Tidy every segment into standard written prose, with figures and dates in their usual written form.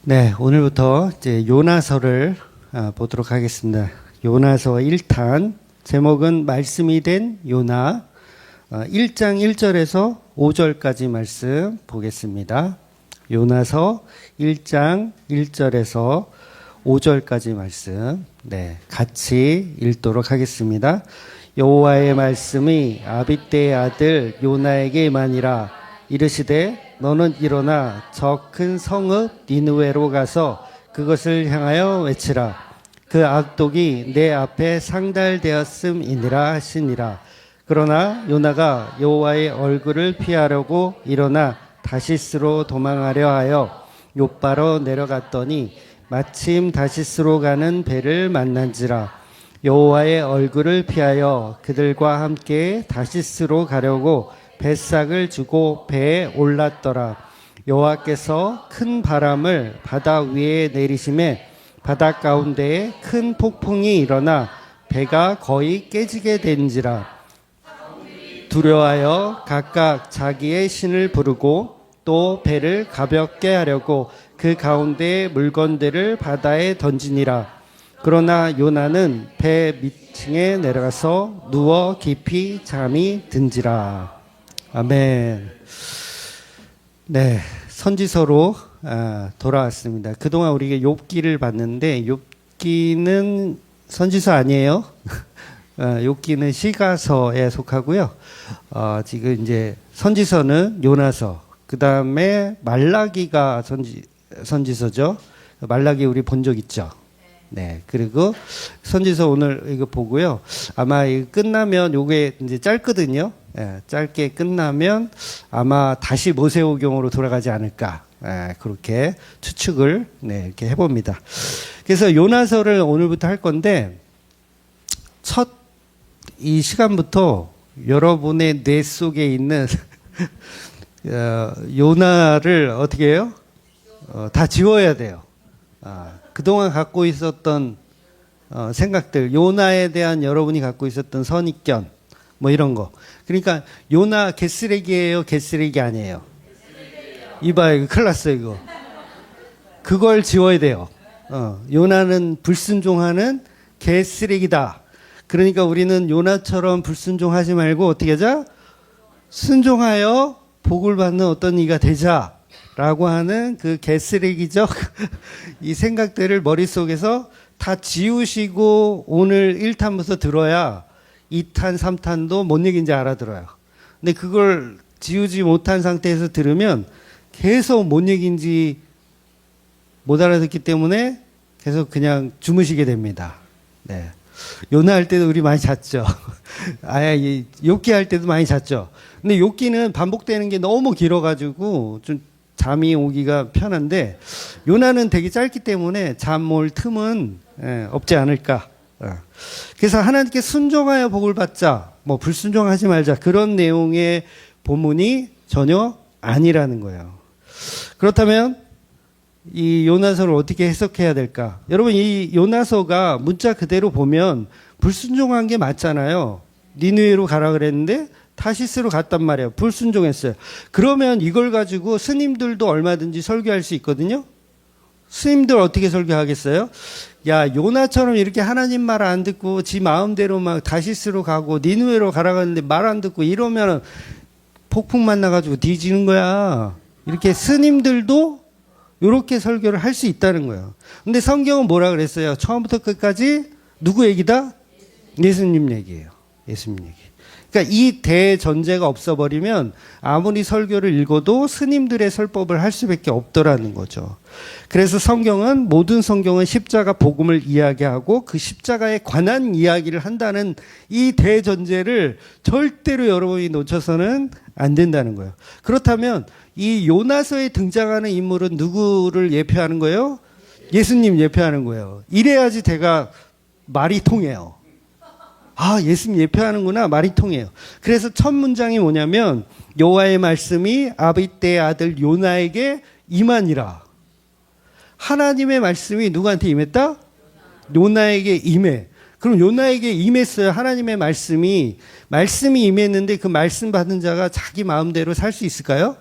네, 오늘부터 이제 요나서를 보도록 하겠습니다. 요나서 1탄, 제목은 말씀이 된 요나, 1장 1절에서 5절까지 말씀 보겠습니다. 요나서 1장 1절에서 5절까지 말씀, 네, 같이 읽도록 하겠습니다. 여호와의 말씀이 아빗대의 아들 요나에게만이라. 이르시되 너는 일어나 저 큰 성읍 니느웨로 가서 그것을 향하여 외치라. 그 악독이 내 앞에 상달되었음이니라 하시니라. 그러나 요나가 여호와의 얼굴을 피하려고 일어나 다시스로 도망하려 하여 욥바로 내려갔더니 마침 다시스로 가는 배를 만난지라. 여호와의 얼굴을 피하여 그들과 함께 다시스로 가려고 뱃삭을 주고 배에 올랐더라. 여호와께서 큰 바람을 바다 위에 내리심에 바다 가운데에 큰 폭풍이 일어나 배가 거의 깨지게 된지라. 두려워하여 각각 자기의 신을 부르고 또 배를 가볍게 하려고 그 가운데의 물건들을 바다에 던지니라. 그러나 요나는 배 밑층에 내려가서 누워 깊이 잠이 든지라. 아멘. 네, 선지서로 돌아왔습니다. 그동안 우리가 욥기를 봤는데 욥기는 선지서 아니에요. 욥기는 시가서에 속하고요. 지금 이제 선지서는 요나서, 그 다음에 말라기가 선지서죠. 말라기 우리 본 적 있죠. 네, 그리고 선지서 오늘 이거 보고요. 아마 이거 끝나면 요게 이제 짧거든요. 예, 짧게 끝나면 아마 다시 모세오경으로 돌아가지 않을까. 예, 그렇게 추측을 이렇게 해봅니다. 그래서 요나서를 오늘부터 할 건데 첫 이 시간부터 여러분의 뇌 속에 있는 요나를 어떻게 해요? 다 지워야 돼요. 그동안 갖고 있었던 생각들, 요나에 대한 여러분이 갖고 있었던 선입견, 뭐 이런 거. 그러니까 요나 개쓰레기예요, 개쓰레기 아니에요? 이봐요, 이거 큰일 났어, 이거. 그걸 지워야 돼요. 요나는 불순종하는 개쓰레기다. 그러니까 우리는 요나처럼 불순종하지 말고 어떻게 하자? 순종하여 복을 받는 어떤 이가 되자. 라고 하는 그 개쓰레기적 이 생각들을 머릿속에서 다 지우시고 오늘 1탄부터 들어야 2탄, 3탄도 뭔 얘기인지 알아들어요. 근데 그걸 지우지 못한 상태에서 들으면 계속 뭔 얘기인지 못 알아듣기 때문에 계속 그냥 주무시게 됩니다. 네. 요나 할 때도 우리 많이 잤죠. 욥기 할 때도 많이 잤죠. 근데 욥기는 반복되는 게 너무 길어가지고 좀 잠이 오기가 편한데 요나는 되게 짧기 때문에 잠 올 틈은 없지 않을까. 그래서 하나님께 순종하여 복을 받자, 뭐 불순종하지 말자, 그런 내용의 본문이 전혀 아니라는 거예요. 그렇다면 이 요나서를 어떻게 해석해야 될까? 여러분, 이 요나서가 문자 그대로 보면 불순종한 게 맞잖아요. 니느웨로 가라 그랬는데 타시스로 갔단 말이에요. 불순종했어요. 그러면 이걸 가지고 스님들도 얼마든지 설교할 수 있거든요. 스님들 어떻게 설교하겠어요? 야, 요나처럼 이렇게 하나님 말 안 듣고 지 마음대로 막 다시스로 가고 니느웨로 가라 그랬는데 말 안 듣고 이러면 폭풍 만나가지고 뒤지는 거야. 이렇게 스님들도 이렇게 설교를 할 수 있다는 거예요. 근데 성경은 뭐라 그랬어요? 처음부터 끝까지 누구 얘기다? 예수님 얘기예요. 예수님 얘기. 그러니까 이 대전제가 없어버리면 아무리 설교를 읽어도 스님들의 설법을 할 수밖에 없더라는 거죠. 그래서 성경은, 모든 성경은 십자가 복음을 이야기하고 그 십자가에 관한 이야기를 한다는 이 대전제를 절대로 여러분이 놓쳐서는 안 된다는 거예요. 그렇다면 이 요나서에 등장하는 인물은 누구를 예표하는 거예요? 예수님 예표하는 거예요. 이래야지 대가 말이 통해요. 아, 예수님 예표하는구나. 말이 통해요. 그래서 첫 문장이 뭐냐면 여호와의 말씀이 아빗대의 아들 요나에게 임하니라. 하나님의 말씀이 누구한테 임했다? 요나에게 임해. 그럼 요나에게 임했어요. 하나님의 말씀이 임했는데 그 말씀 받은 자가 자기 마음대로 살 수 있을까요?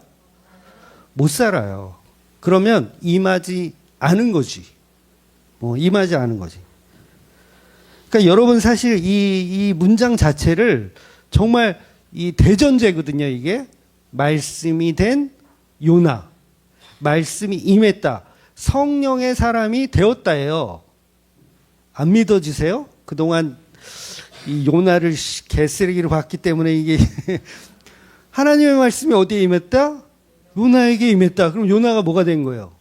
못 살아요. 그러면 임하지 않은 거지. 임하지 않은 거지. 그러니까 여러분 사실 이 문장 자체를 정말 이 대전제거든요, 이게. 말씀이 된 요나. 말씀이 임했다. 성령의 사람이 되었다예요. 안 믿어지세요? 그동안 이 요나를 개쓰레기로 봤기 때문에 이게 하나님의 말씀이 어디에 임했다? 요나에게 임했다. 그럼 요나가 뭐가 된 거예요?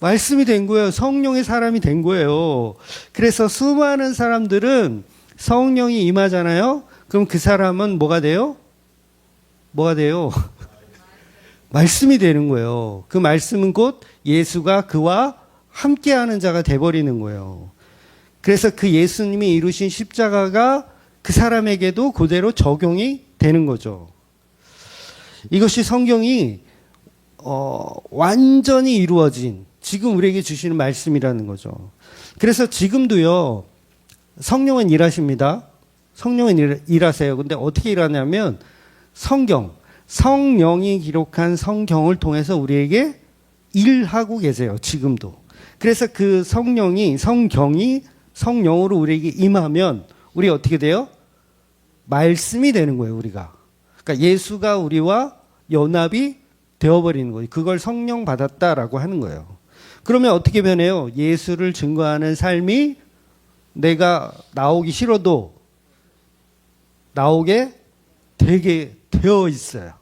말씀이 된 거예요. 성령의 사람이 된 거예요. 그래서 수많은 사람들은 성령이 임하잖아요. 그럼 그 사람은 뭐가 돼요? 뭐가 돼요? 말씀이 되는 거예요. 그 말씀은 곧 예수가 그와 함께하는 자가 돼버리는 거예요. 그래서 그 예수님이 이루신 십자가가 그 사람에게도 그대로 적용이 되는 거죠. 이것이 성경이 완전히 이루어진 지금 우리에게 주시는 말씀이라는 거죠. 그래서 지금도요, 성령은 일하십니다. 성령은 일하세요. 근데 어떻게 일하냐면 성령이 기록한 성경을 통해서 우리에게 일하고 계세요. 지금도. 그래서 그 성경이 성령으로 우리에게 임하면 우리 어떻게 돼요? 말씀이 되는 거예요, 우리가. 그러니까 예수가 우리와 연합이 되어버리는 거예요. 그걸 성령 받았다라고 하는 거예요. 그러면 어떻게 변해요? 예수를 증거하는 삶이 내가 나오기 싫어도 나오게 되게 되어 있어요.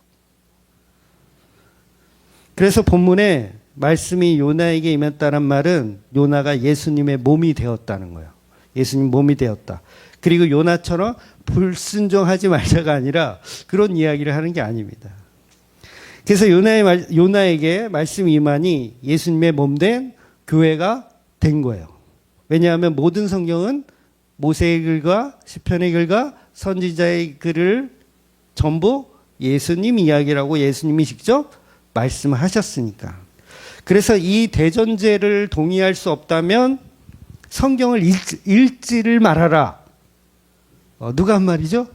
그래서 본문에 말씀이 요나에게 임했다는 말은 요나가 예수님의 몸이 되었다는 거예요. 예수님 몸이 되었다. 그리고 요나처럼 불순종하지 말자가 아니라 그런 이야기를 하는 게 아닙니다. 그래서 요나에게 말씀이 임하니 예수님의 몸된 교회가 된 거예요. 왜냐하면 모든 성경은 모세의 글과 시편의 글과 선지자의 글을 전부 예수님 이야기라고 예수님이 직접 말씀하셨으니까. 그래서 이 대전제를 동의할 수 없다면 성경을 읽지를 말아라. 누가 한 말이죠?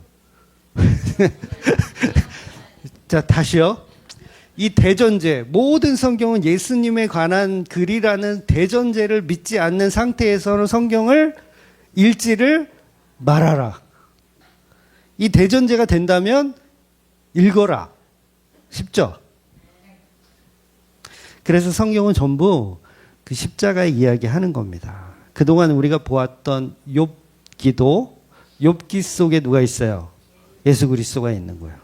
자, 다시요. 이 대전제, 모든 성경은 예수님에 관한 글이라는 대전제를 믿지 않는 상태에서는 성경을 읽지를 말아라. 이 대전제가 된다면 읽어라. 쉽죠? 그래서 성경은 전부 그 십자가의 이야기 하는 겁니다. 그동안 우리가 보았던 욥기 속에 누가 있어요? 예수 그리스도가 있는 거예요.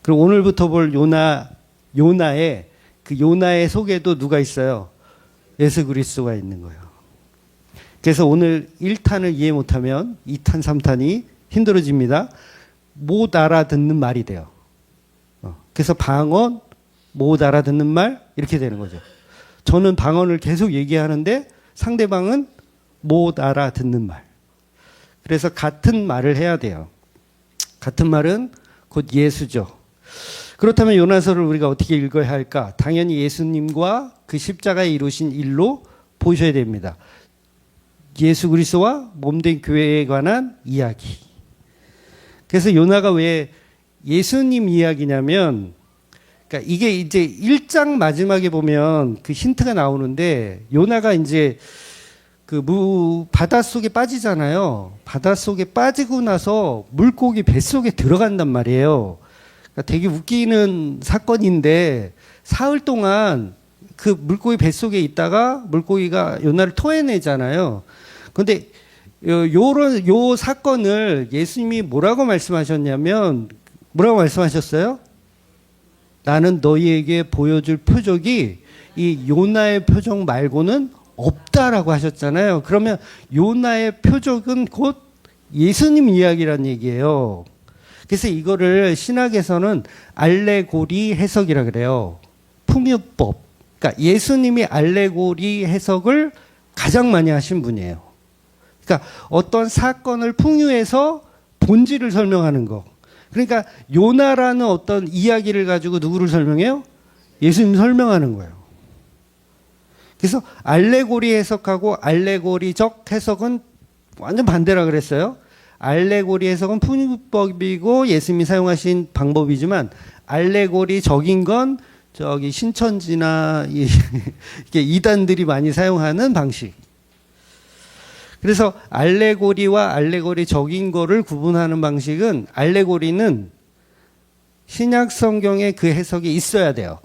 그리고 오늘부터 볼 요나의 속에도 누가 있어요? 예수 그리스도가 있는 거예요. 그래서 오늘 1탄을 이해 못하면 2탄, 3탄이 힘들어집니다. 못 알아듣는 말이 돼요. 그래서 방언, 못 알아듣는 말 이렇게 되는 거죠. 저는 방언을 계속 얘기하는데 상대방은 못 알아듣는 말. 그래서 같은 말을 해야 돼요. 같은 말은 곧 예수죠. 그렇다면 요나서를 우리가 어떻게 읽어야 할까? 당연히 예수님과 그 십자가에 이루신 일로 보셔야 됩니다. 예수 그리스도와 몸된 교회에 관한 이야기. 그래서 요나가 왜 예수님 이야기냐면, 그러니까 이게 이제 1장 마지막에 보면 그 힌트가 나오는데, 요나가 이제 그 바닷속에 빠지잖아요. 바닷속에 빠지고 나서 물고기 뱃속에 들어간단 말이에요. 그러니까 되게 웃기는 사건인데, 사흘 동안 그 물고기 뱃속에 있다가 물고기가 요나를 토해내잖아요. 근데 요 사건을 예수님이 뭐라고 말씀하셨냐면, 뭐라고 말씀하셨어요? 나는 너희에게 보여줄 표적이 이 요나의 표적 말고는 없다라고 하셨잖아요. 그러면 요나의 표적은 곧 예수님 이야기란 얘기예요. 그래서 이거를 신학에서는 알레고리 해석이라 그래요. 풍유법. 그러니까 예수님이 알레고리 해석을 가장 많이 하신 분이에요. 그러니까 어떤 사건을 풍유해서 본질을 설명하는 거. 그러니까 요나라는 어떤 이야기를 가지고 누구를 설명해요? 예수님 설명하는 거예요. 그래서 알레고리 해석하고 알레고리적 해석은 완전 반대라 그랬어요. 알레고리 해석은 풍유법이고 예수님이 사용하신 방법이지만 알레고리적인 건 저기 신천지나 이게 이단들이 많이 사용하는 방식. 그래서 알레고리와 알레고리적인 거를 구분하는 방식은, 알레고리는 신약 성경에 그 해석이 있어야 돼요.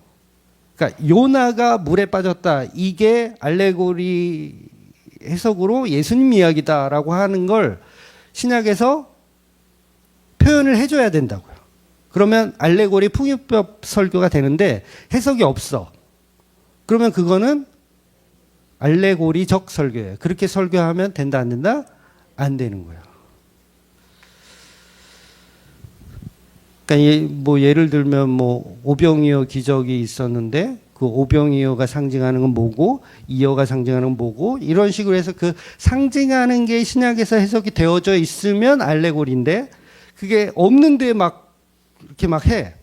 그러니까 요나가 물에 빠졌다, 이게 알레고리 해석으로 예수님 이야기다라고 하는 걸 신약에서 표현을 해줘야 된다고요. 그러면 알레고리 풍요법 설교가 되는데 해석이 없어. 그러면 그거는 알레고리적 설교예요. 그렇게 설교하면 된다, 안 된다? 안 되는 거예요. 그러니까 뭐 예를 들면 뭐 오병이어 기적이 있었는데 그 오병이어가 상징하는 건 뭐고 이어가 상징하는 건 뭐고, 이런 식으로 해서 그 상징하는 게 신약에서 해석이 되어져 있으면 알레고리인데, 그게 없는데 막 이렇게 막 해.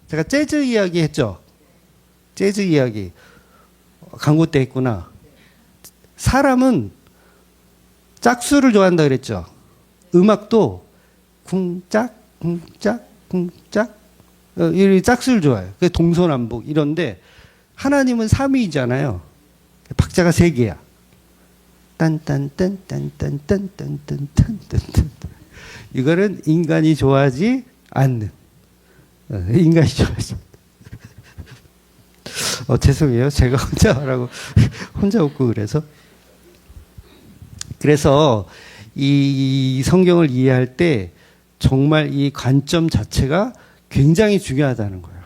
제가 재즈 이야기 했죠. 재즈 이야기 광고 때 했구나. 사람은 짝수를 좋아한다 그랬죠. 음악도 쿵짝 쿵짝 쿵짝 이 짝수를 좋아해요. 그게 동서남북 이런데, 하나님은 삼위이잖아요. 박자가 3개야. 딴딴딴딴딴딴딴딴딴딴. 이거는 인간이 좋아하지 않는. 인간이 좋아하지. 죄송해요. 제가 혼자 하라고 혼자 웃고 그래서. 그래서 이 성경을 이해할 때 정말 이 관점 자체가 굉장히 중요하다는 거예요.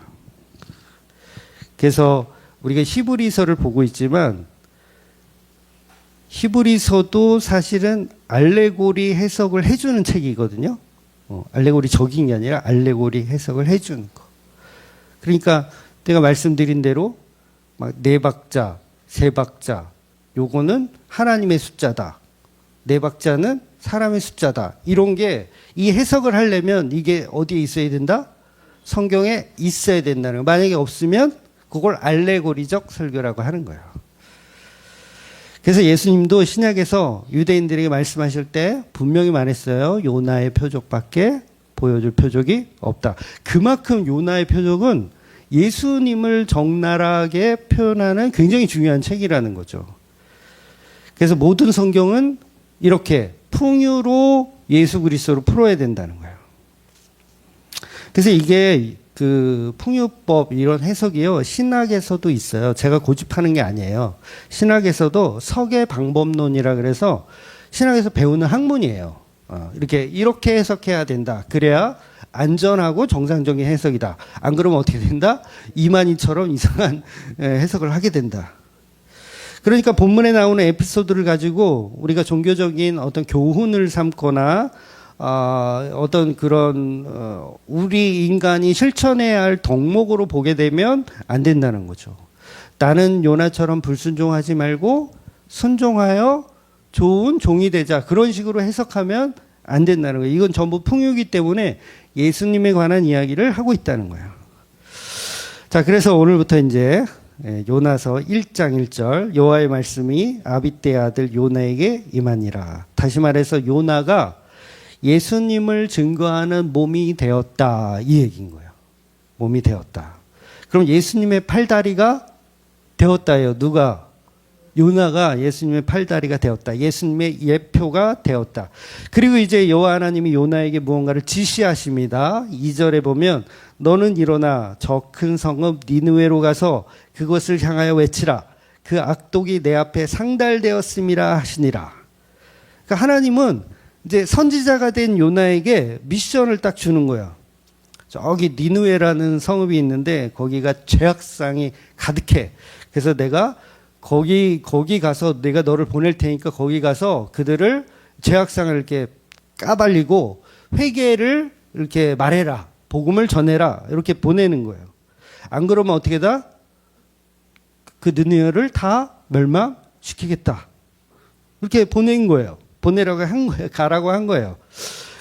그래서 우리가 히브리서를 보고 있지만, 히브리서도 사실은 알레고리 해석을 해주는 책이거든요. 알레고리적인 게 아니라 알레고리 해석을 해주는 거. 그러니까 내가 말씀드린 대로 막 4박자, 3박자, 요거는 하나님의 숫자다. 4박자는 사람의 숫자다. 이런 게, 이 해석을 하려면 이게 어디에 있어야 된다? 성경에 있어야 된다는 거예요. 만약에 없으면 그걸 알레고리적 설교라고 하는 거예요. 그래서 예수님도 신약에서 유대인들에게 말씀하실 때 분명히 말했어요. 요나의 표적밖에 보여줄 표적이 없다. 그만큼 요나의 표적은 예수님을 적나라하게 표현하는 굉장히 중요한 책이라는 거죠. 그래서 모든 성경은 이렇게 풍유로 예수 그리스도로 풀어야 된다는 거예요. 그래서 이게 그 풍유법 이런 해석이요, 신학에서도 있어요. 제가 고집하는 게 아니에요. 신학에서도 석의 방법론이라 그래서 신학에서 배우는 학문이에요. 이렇게 해석해야 된다. 그래야 안전하고 정상적인 해석이다. 안 그러면 어떻게 된다? 이만희처럼 이상한 해석을 하게 된다. 그러니까 본문에 나오는 에피소드를 가지고 우리가 종교적인 어떤 교훈을 삼거나 어떤 그런 우리 인간이 실천해야 할 덕목으로 보게 되면 안 된다는 거죠. 나는 요나처럼 불순종하지 말고 순종하여 좋은 종이 되자, 그런 식으로 해석하면 안 된다는 거예요. 이건 전부 풍요이기 때문에 예수님에 관한 이야기를 하고 있다는 거예요. 자, 그래서 오늘부터 이제 요나서 1장 1절, 여호와의 말씀이 아비떼의 아들 요나에게 임하니라. 다시 말해서 요나가 예수님을 증거하는 몸이 되었다, 이 얘기인 거예요. 몸이 되었다. 그럼 예수님의 팔다리가 되었다예요. 누가? 요나가 예수님의 팔다리가 되었다. 예수님의 예표가 되었다. 그리고 이제 여호와 하나님이 요나에게 무언가를 지시하십니다. 2절에 보면 너는 일어나 저 큰 성읍 니느웨로 가서 그것을 향하여 외치라. 그 악독이 내 앞에 상달되었음이라 하시니라. 그러니까 하나님은 이제 선지자가 된 요나에게 미션을 딱 주는 거야. 저기 니느웨라는 성읍이 있는데 거기가 죄악상이 가득해. 그래서 내가 거기 가서 내가 너를 보낼 테니까 거기 가서 그들을 죄악상을 이렇게 까발리고 회개를 이렇게 말해라. 복음을 전해라. 이렇게 보내는 거예요. 안 그러면 어떻게 다? 그 니느웨를 다 멸망시키겠다. 이렇게 보낸 거예요. 보내라고 한 거예요. 가라고 한 거예요.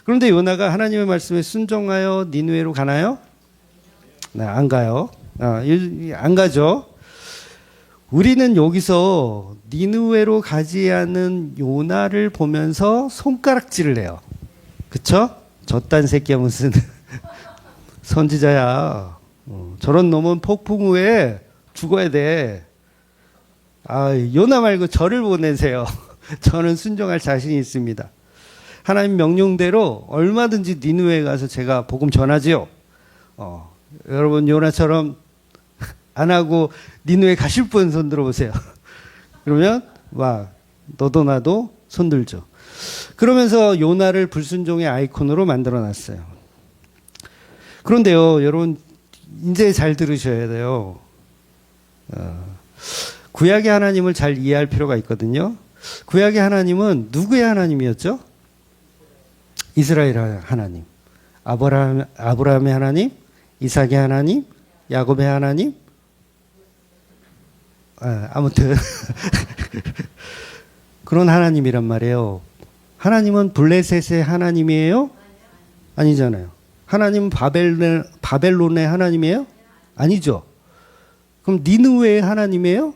그런데 요나가 하나님의 말씀에 순종하여 니느웨로 가나요? 네, 안 가요. 안 가죠. 우리는 여기서 니느웨로 가지 않은 요나를 보면서 손가락질을 해요. 그쵸? 저딴 새끼야 무슨 선지자야. 저런 놈은 폭풍 후에 죽어야 돼. 아, 요나 말고 저를 보내세요. 저는 순종할 자신이 있습니다. 하나님 명령대로 얼마든지 니느웨에 가서 제가 복음 전하지요. 여러분 요나처럼 안 하고 니느웨 가실 분 손 들어보세요. 그러면 막 너도 나도 손 들죠. 그러면서 요나를 불순종의 아이콘으로 만들어놨어요. 그런데요, 여러분 이제 잘 들으셔야 돼요. 구약의 하나님을 잘 이해할 필요가 있거든요. 구약의 하나님은 누구의 하나님이었죠? 이스라엘 하나님, 아브라함의 하나님, 이삭의 하나님, 야곱의 하나님. 아무튼 그런 하나님이란 말이에요. 하나님은 블레셋의 하나님이에요? 아니잖아요. 하나님은 바벨론의 하나님이에요? 아니죠. 그럼 니느웨의 하나님이에요?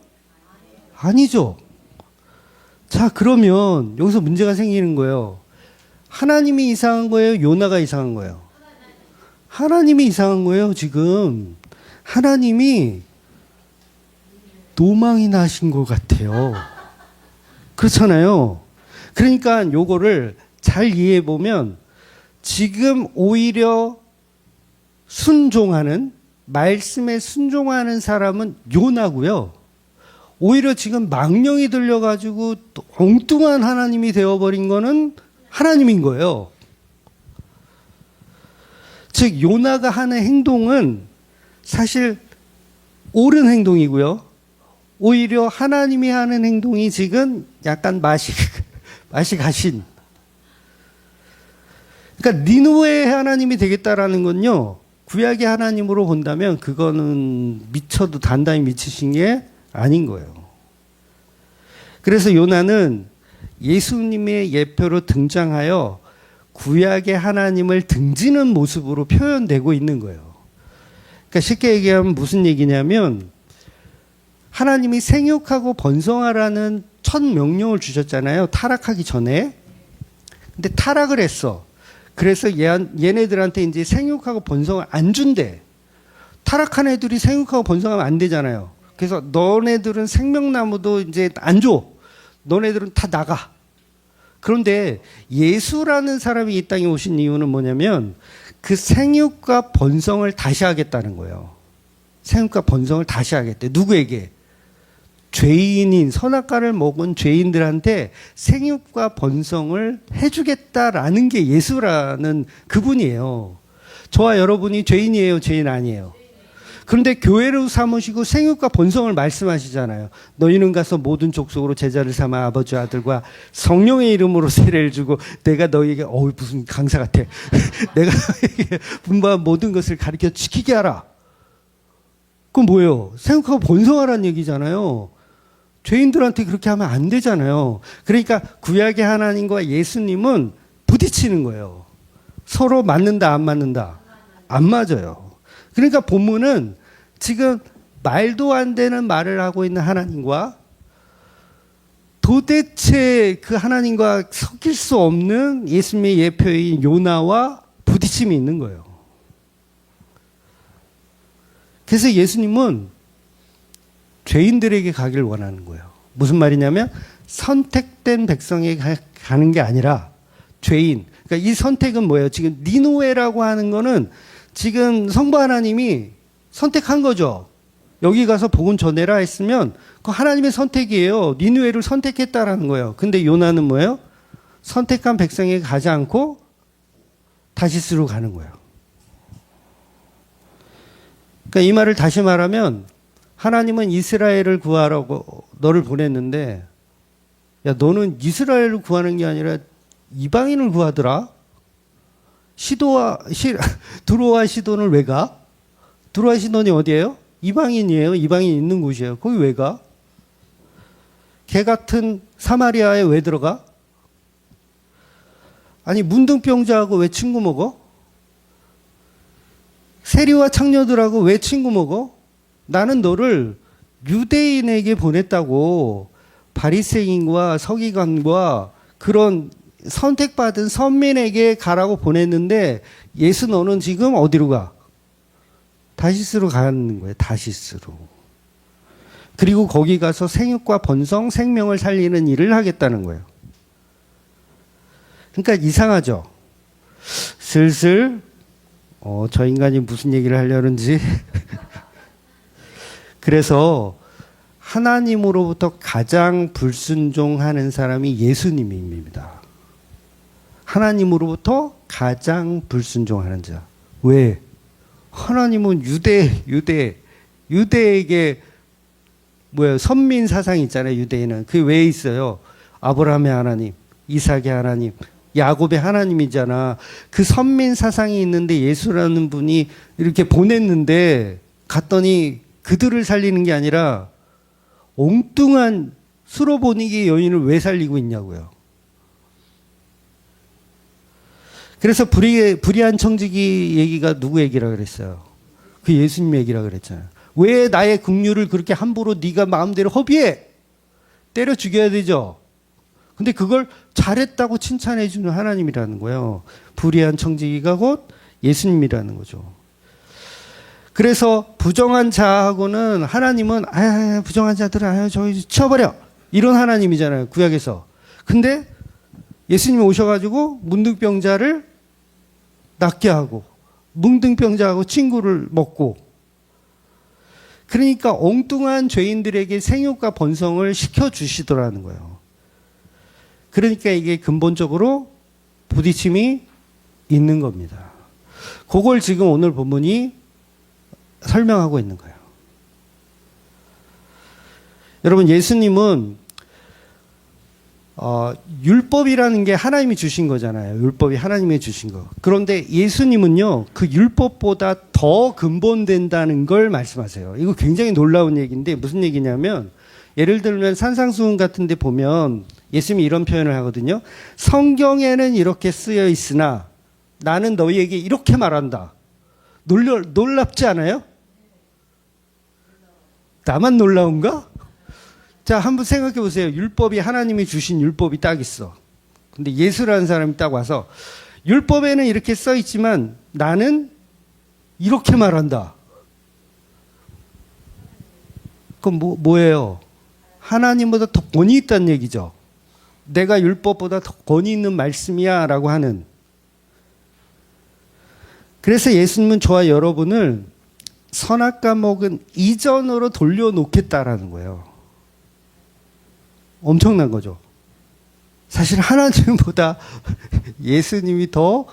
아니죠. 자, 그러면 여기서 문제가 생기는 거예요. 하나님이 이상한 거예요? 요나가 이상한 거예요? 하나님이 이상한 거예요, 지금. 하나님이 노망이 나신 것 같아요. 그렇잖아요. 그러니까 요거를 잘 이해해 보면 지금 오히려 순종하는, 말씀에 순종하는 사람은 요나고요. 오히려 지금 망령이 들려가지고 엉뚱한 하나님이 되어버린 거는 하나님인 거예요. 즉 요나가 하는 행동은 사실 옳은 행동이고요. 오히려 하나님이 하는 행동이 지금 약간 맛이 가신. 그러니까 니느웨의 하나님이 되겠다라는 건요. 구약의 하나님으로 본다면 그거는 미쳐도 단단히 미치신 게 아닌 거예요. 그래서 요나는 예수님의 예표로 등장하여 구약의 하나님을 등지는 모습으로 표현되고 있는 거예요. 그러니까 쉽게 얘기하면 무슨 얘기냐면 하나님이 생육하고 번성하라는 첫 명령을 주셨잖아요. 타락하기 전에. 근데 타락을 했어. 그래서 얘네들한테 이제 생육하고 번성을 안 준대. 타락한 애들이 생육하고 번성하면 안 되잖아요. 그래서 너네들은 생명나무도 이제 안 줘. 너네들은 다 나가. 그런데 예수라는 사람이 이 땅에 오신 이유는 뭐냐면 그 생육과 번성을 다시 하겠다는 거예요. 생육과 번성을 다시 하겠대. 누구에게? 죄인인, 선악과를 먹은 죄인들한테 생육과 번성을 해주겠다라는 게 예수라는 그분이에요. 저와 여러분이 죄인이에요, 죄인 아니에요? 그런데 교회를 삼으시고 생육과 번성을 말씀하시잖아요. 너희는 가서 모든 족속으로 제자를 삼아 아버지와 아들과 성령의 이름으로 세례를 주고 내가 너희에게 무슨 강사 같아. 내가 너희에게 분부한 모든 것을 가르쳐 지키게 하라. 그건 뭐예요? 생육하고 번성하라는 얘기잖아요. 죄인들한테 그렇게 하면 안 되잖아요. 그러니까 구약의 하나님과 예수님은 부딪히는 거예요. 서로 맞는다, 안 맞는다? 안 맞아요. 그러니까 본문은 지금 말도 안 되는 말을 하고 있는 하나님과 도대체 그 하나님과 섞일 수 없는 예수님의 예표인 요나와 부딪힘이 있는 거예요. 그래서 예수님은 죄인들에게 가기를 원하는 거예요. 무슨 말이냐면 선택된 백성에게 가는 게 아니라 죄인. 그러니까 이 선택은 뭐예요? 지금 니느웨라고 하는 거는 지금 성부 하나님이 선택한 거죠. 여기 가서 복음 전해라 했으면 그 하나님의 선택이에요. 니느웨를 선택했다라는 거예요. 근데 요나는 뭐예요? 선택한 백성에게 가지 않고 다시스로 가는 거예요. 그러니까 이 말을 다시 말하면 하나님은 이스라엘을 구하라고 너를 보냈는데 야 너는 이스라엘을 구하는 게 아니라 이방인을 구하더라. 두로와 시돈을 왜 가? 두로와 시돈이 어디예요? 이방인이에요. 이방인 있는 곳이에요. 거기 왜 가? 개 같은 사마리아에 왜 들어가? 아니 문둥병자하고 왜 친구 먹어? 세리와 창녀들하고 왜 친구 먹어? 나는 너를 유대인에게 보냈다고. 바리새인과 서기관과 그런 선택받은 선민에게 가라고 보냈는데 예수 너는 지금 어디로 가? 다시스로 가는 거예요. 다시스로. 그리고 거기 가서 생육과 번성, 생명을 살리는 일을 하겠다는 거예요. 그러니까 이상하죠. 슬슬 저 인간이 무슨 얘기를 하려는지. 그래서 하나님으로부터 가장 불순종하는 사람이 예수님입니다. 하나님으로부터 가장 불순종하는 자. 왜? 하나님은 유대에게 선민 사상이 있잖아요. 유대인은. 그게 왜 있어요? 아브라함의 하나님, 이삭의 하나님, 야곱의 하나님이잖아. 그 선민 사상이 있는데 예수라는 분이 이렇게 보냈는데 갔더니 그들을 살리는 게 아니라 엉뚱한 수로보니기 여인을 왜 살리고 있냐고요. 그래서 불의한 청지기 얘기가 누구 얘기라 그랬어요? 그 예수님 얘기라 그랬잖아요. 왜 나의 긍휼을 그렇게 함부로 네가 마음대로 허비해? 때려 죽여야 되죠. 근데 그걸 잘했다고 칭찬해 주는 하나님이라는 거예요. 불의한 청지기가 곧 예수님이라는 거죠. 그래서 부정한 자하고는 하나님은 부정한 자들은 저희 치워버려 이런 하나님이잖아요. 구약에서. 근데 예수님이 오셔가지고 문둥병자를 낫게 하고 문둥병자하고 친구를 먹고 그러니까 엉뚱한 죄인들에게 생육과 번성을 시켜주시더라는 거예요. 그러니까 이게 근본적으로 부딪힘이 있는 겁니다. 그걸 지금 오늘 본문이 설명하고 있는 거예요. 여러분, 예수님은 율법이라는 게 하나님이 주신 거잖아요. 율법이 하나님이 주신 거. 그런데 예수님은요, 그 율법보다 더 근본된다는 걸 말씀하세요. 이거 굉장히 놀라운 얘기인데 무슨 얘기냐면, 예를 들면 산상수훈 같은 데 보면 예수님이 이런 표현을 하거든요. 성경에는 이렇게 쓰여 있으나 나는 너희에게 이렇게 말한다. 놀랍지 않아요? 나만 놀라운가? 자, 한번 생각해 보세요. 율법이 하나님이 주신 율법이 딱 있어. 근데 예수라는 사람이 딱 와서 율법에는 이렇게 써 있지만 나는 이렇게 말한다. 그럼 뭐예요? 하나님보다 더 권위 있다는 얘기죠. 내가 율법보다 더 권위 있는 말씀이야 라고 하는. 그래서 예수님은 저와 여러분을 선악과 먹은 이전으로 돌려놓겠다라는 거예요. 엄청난 거죠. 사실 하나님보다 예수님이 더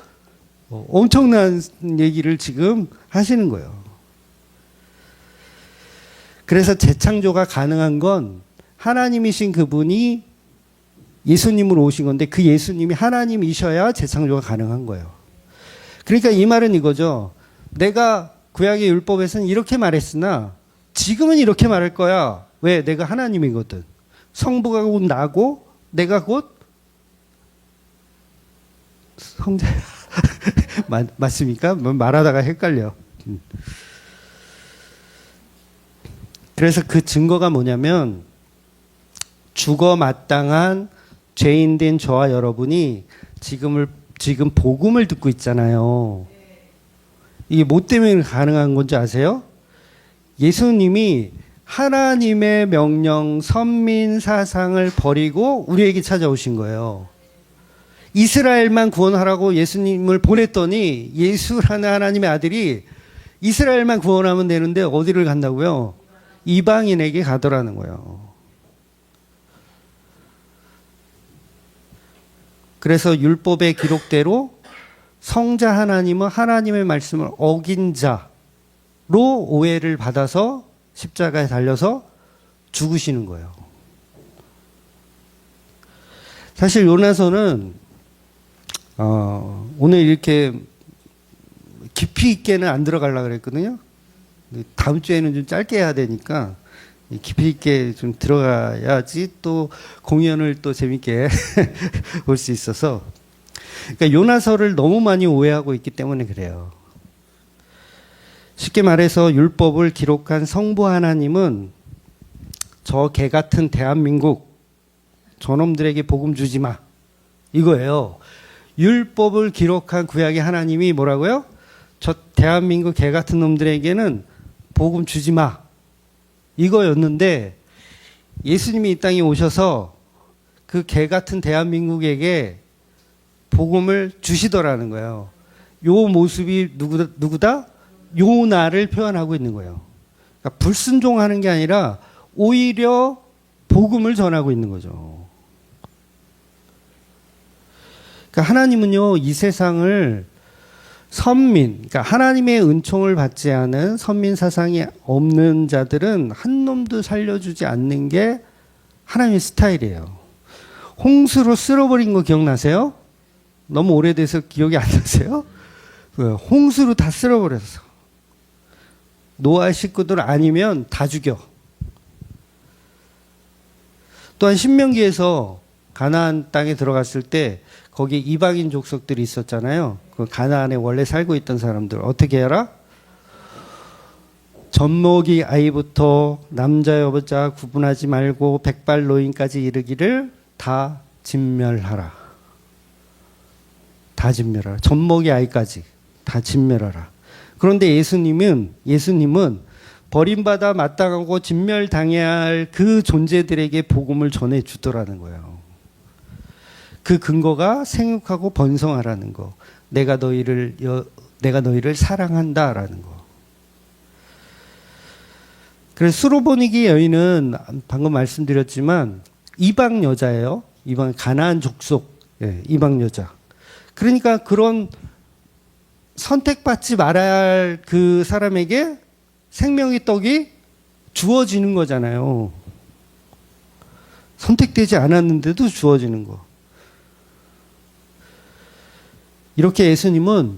엄청난 얘기를 지금 하시는 거예요. 그래서 재창조가 가능한 건 하나님이신 그분이 예수님으로 오신 건데 그 예수님이 하나님이셔야 재창조가 가능한 거예요. 그러니까 이 말은 이거죠. 내가 구약의 율법에서는 이렇게 말했으나 지금은 이렇게 말할 거야. 왜? 내가 하나님이거든. 성부가 곧 나고 내가 곧 성자야. 맞습니까? 말하다가 헷갈려. 그래서 그 증거가 뭐냐면 죽어 마땅한 죄인된 저와 여러분이 지금 복음을 듣고 있잖아요. 이게 뭐 때문에 가능한 건지 아세요? 예수님이 하나님의 명령, 선민 사상을 버리고 우리에게 찾아오신 거예요. 이스라엘만 구원하라고 예수님을 보냈더니 예수라는 하나님의 아들이 이스라엘만 구원하면 되는데 어디를 간다고요? 이방인에게 가더라는 거예요. 그래서 율법의 기록대로 성자 하나님은 하나님의 말씀을 어긴 자로 오해를 받아서 십자가에 달려서 죽으시는 거예요. 사실 요나서는 오늘 이렇게 깊이 있게는 안 들어가려고 그랬거든요. 다음 주에는 좀 짧게 해야 되니까 깊이 있게 좀 들어가야지 또 공연을 또 재밌게 볼 수 있어서. 그러니까 요나서를 너무 많이 오해하고 있기 때문에 그래요. 쉽게 말해서 율법을 기록한 성부 하나님은 저 개 같은 대한민국 저놈들에게 복음 주지 마 이거예요. 율법을 기록한 구약의 하나님이 뭐라고요? 저 대한민국 개 같은 놈들에게는 복음 주지 마. 이거였는데 예수님이 이 땅에 오셔서 그 개 같은 대한민국에게 복음을 주시더라는 거예요. 요 모습이 누구다? 요나를 표현하고 있는 거예요. 그러니까 불순종하는 게 아니라 오히려 복음을 전하고 있는 거죠. 그러니까 하나님은요, 이 세상을 선민, 그러니까 하나님의 은총을 받지 않은 선민 사상이 없는 자들은 한 놈도 살려주지 않는 게 하나님의 스타일이에요. 홍수로 쓸어버린 거 기억나세요? 너무 오래돼서 기억이 안 나세요? 홍수로 다 쓸어버렸어. 노아 식구들 아니면 다 죽여. 또한 신명기에서 가나안 땅에 들어갔을 때 거기 이방인 족속들이 있었잖아요. 그 가나안에 원래 살고 있던 사람들 어떻게 해라? 젖먹이 아이부터 남자 여자 구분하지 말고 백발 노인까지 이르기를 다 진멸하라. 다 진멸하라. 젖먹이 아이까지 다 진멸하라. 그런데 예수님은 버림받아 마땅하고 진멸당해야 할 그 존재들에게 복음을 전해주더라는 거예요. 그 근거가 생육하고 번성하라는 거. 내가 너희를 사랑한다라는 거. 그래서 수로보니게 여인은 방금 말씀드렸지만 이방 여자예요. 이방 가나안 족속, 이방 여자. 그러니까 그런 선택받지 말아야 할 그 사람에게 생명의 떡이 주어지는 거잖아요. 선택되지 않았는데도 주어지는 거. 이렇게 예수님은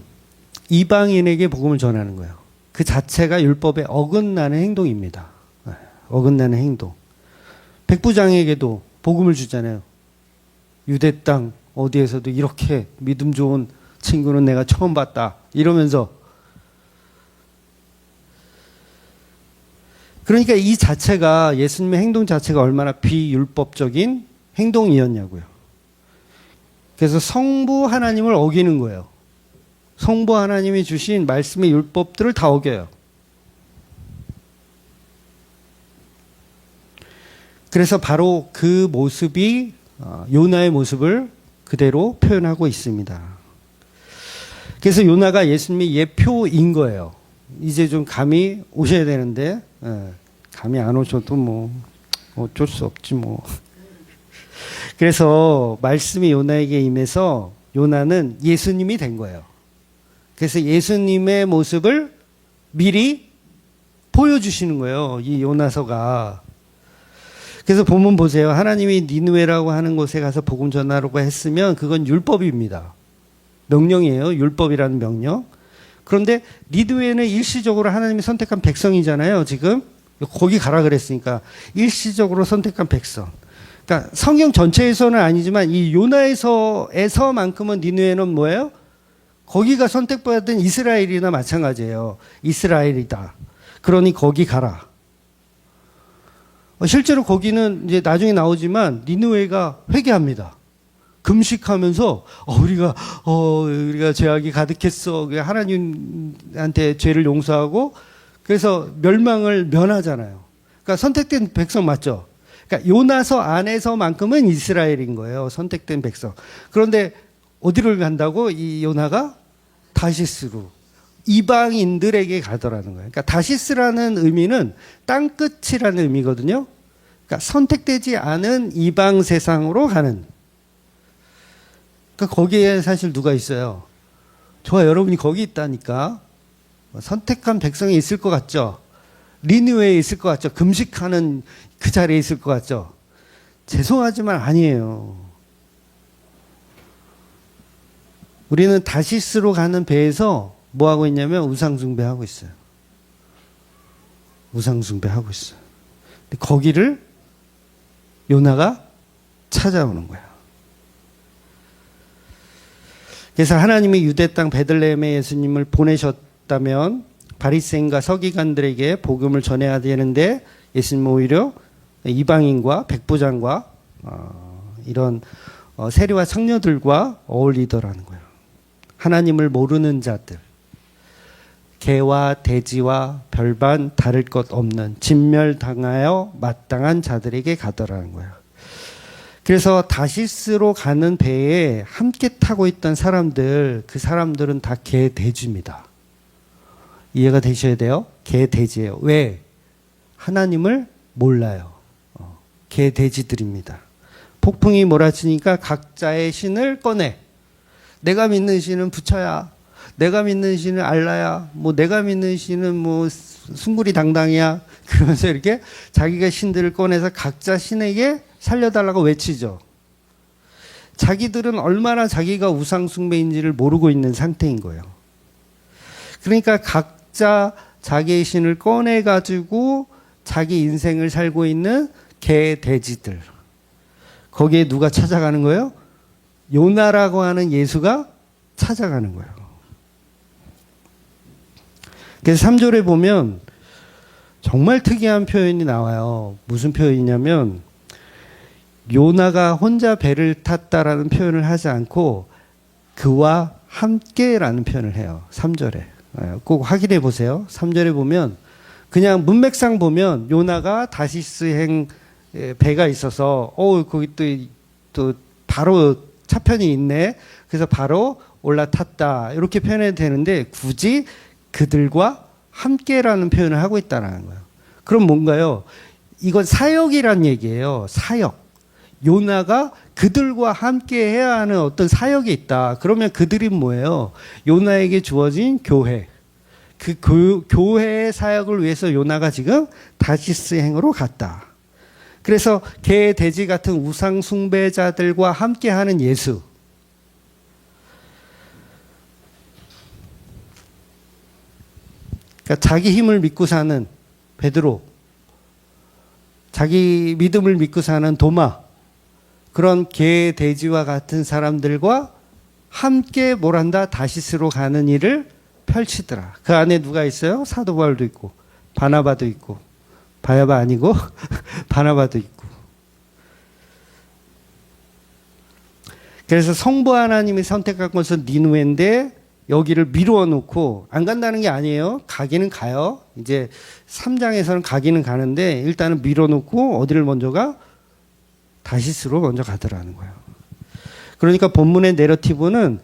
이방인에게 복음을 전하는 거예요. 그 자체가 율법에 어긋나는 행동입니다. 어긋나는 행동. 백부장에게도 복음을 주잖아요. 유대 땅 어디에서도 이렇게 믿음 좋은 친구는 내가 처음 봤다. 이러면서. 그러니까 이 자체가 예수님의 행동 자체가 얼마나 비율법적인 행동이었냐고요. 그래서 성부 하나님을 어기는 거예요. 성부 하나님이 주신 말씀의 율법들을 다 어겨요. 그래서 바로 그 모습이 요나의 모습을 그대로 표현하고 있습니다. 그래서 요나가 예수님의 예표인 거예요. 이제 좀 감이 오셔야 되는데 감이 안 오셔도 뭐 어쩔 수 없지 뭐. 그래서 말씀이 요나에게 임해서 요나는 예수님이 된 거예요. 그래서 예수님의 모습을 미리 보여주시는 거예요. 이 요나서가. 그래서 본문 보세요. 하나님이 니느웨라고 하는 곳에 가서 복음 전하라고 했으면 그건 율법입니다. 명령이에요. 율법이라는 명령. 그런데 니느웨는 일시적으로 하나님이 선택한 백성이잖아요. 지금 거기 가라 그랬으니까 일시적으로 선택한 백성. 그러니까 성경 전체에서는 아니지만 이 요나에서만큼은 니느웨는 뭐예요? 거기가 선택받은 이스라엘이나 마찬가지예요. 이스라엘이다. 그러니 거기 가라. 실제로 거기는 이제 나중에 나오지만 니느웨가 회개합니다. 금식하면서 우리가 죄악이 가득했어. 하나님한테 죄를 용서하고 그래서 멸망을 면하잖아요. 그러니까 선택된 백성 맞죠? 그러니까 요나서 안에서만큼은 이스라엘인 거예요. 선택된 백성. 그런데 어디를 간다고? 이 요나가 다시스로 이방인들에게 가더라는 거예요. 그러니까 다시스라는 의미는 땅끝이라는 의미거든요. 그러니까 선택되지 않은 이방 세상으로 가는. 그러니까 거기에 사실 누가 있어요? 저와 여러분이 거기 있다니까. 선택한 백성이 있을 것 같죠? 니느웨에 있을 것 같죠? 금식하는 그 자리에 있을 것 같죠? 죄송하지만 아니에요. 우리는 다시스로 가는 배에서 뭐 하고 있냐면 우상숭배하고 있어요. 우상숭배하고 있어요. 근데 거기를 요나가 찾아오는 거예요. 그래서 하나님이 유대 땅 베들레헴에 예수님을 보내셨다면 바리새인과 서기관들에게 복음을 전해야 되는데 예수님은 오히려 이방인과 백부장과 이런 세리와 청녀들과 어울리더라는 거예요. 하나님을 모르는 자들. 개와 돼지와 별반 다를 것 없는 진멸당하여 마땅한 자들에게 가더라는 거예요. 그래서 다시스로 가는 배에 함께 타고 있던 사람들, 그 사람들은 다 개, 돼지입니다. 이해가 되셔야 돼요. 개, 돼지예요. 왜? 하나님을 몰라요. 개, 돼지들입니다. 폭풍이 몰아치니까 각자의 신을 꺼내. 내가 믿는 신은 부처야. 내가 믿는 신은 알라야. 뭐 내가 믿는 신은 뭐 숭구리 당당이야. 그러면서 이렇게 자기가 신들을 꺼내서 각자 신에게 살려달라고 외치죠. 자기들은 얼마나 자기가 우상 숭배인지를 모르고 있는 상태인 거예요. 그러니까 각자 자기의 신을 꺼내가지고 자기 인생을 살고 있는 개, 돼지들. 거기에 누가 찾아가는 거예요? 요나라고 하는 예수가 찾아가는 거예요. 그래서 3절에 보면 정말 특이한 표현이 나와요. 무슨 표현이냐면 요나가 혼자 배를 탔다라는 표현을 하지 않고 그와 함께라는 표현을 해요. 3절에. 꼭 확인해 보세요. 3절에 보면 그냥 문맥상 보면 요나가 다시스행 배가 있어서 거기 또 바로 차편이 있네. 그래서 바로 올라탔다. 이렇게 표현해도 되는데 굳이 그들과 함께라는 표현을 하고 있다는 거예요. 그럼 뭔가요? 이건 사역이란 얘기예요. 사역. 요나가 그들과 함께 해야 하는 어떤 사역이 있다. 그러면 그들이 뭐예요? 요나에게 주어진 교회. 그 교회의 사역을 위해서 요나가 지금 다시스 행으로 갔다. 그래서 개, 돼지 같은 우상 숭배자들과 함께 하는 예수. 그러니까 자기 힘을 믿고 사는 베드로, 자기 믿음을 믿고 사는 도마, 그런 개, 돼지와 같은 사람들과 함께 뭘 한다? 다시스로 가는 일을 펼치더라. 그 안에 누가 있어요? 사도 바울도 있고 바나바도 있고, 바야바 아니고 바나바도 있고. 그래서 성부 하나님이 선택한 것은 니느웨인데 여기를 미루어 놓고 안 간다는 게 아니에요. 가기는 가요. 이제 3장에서는 가기는 가는데 일단은 미뤄 놓고 어디를 먼저 가? 다시스로 먼저 가더라는 거예요. 그러니까 본문의 내러티브는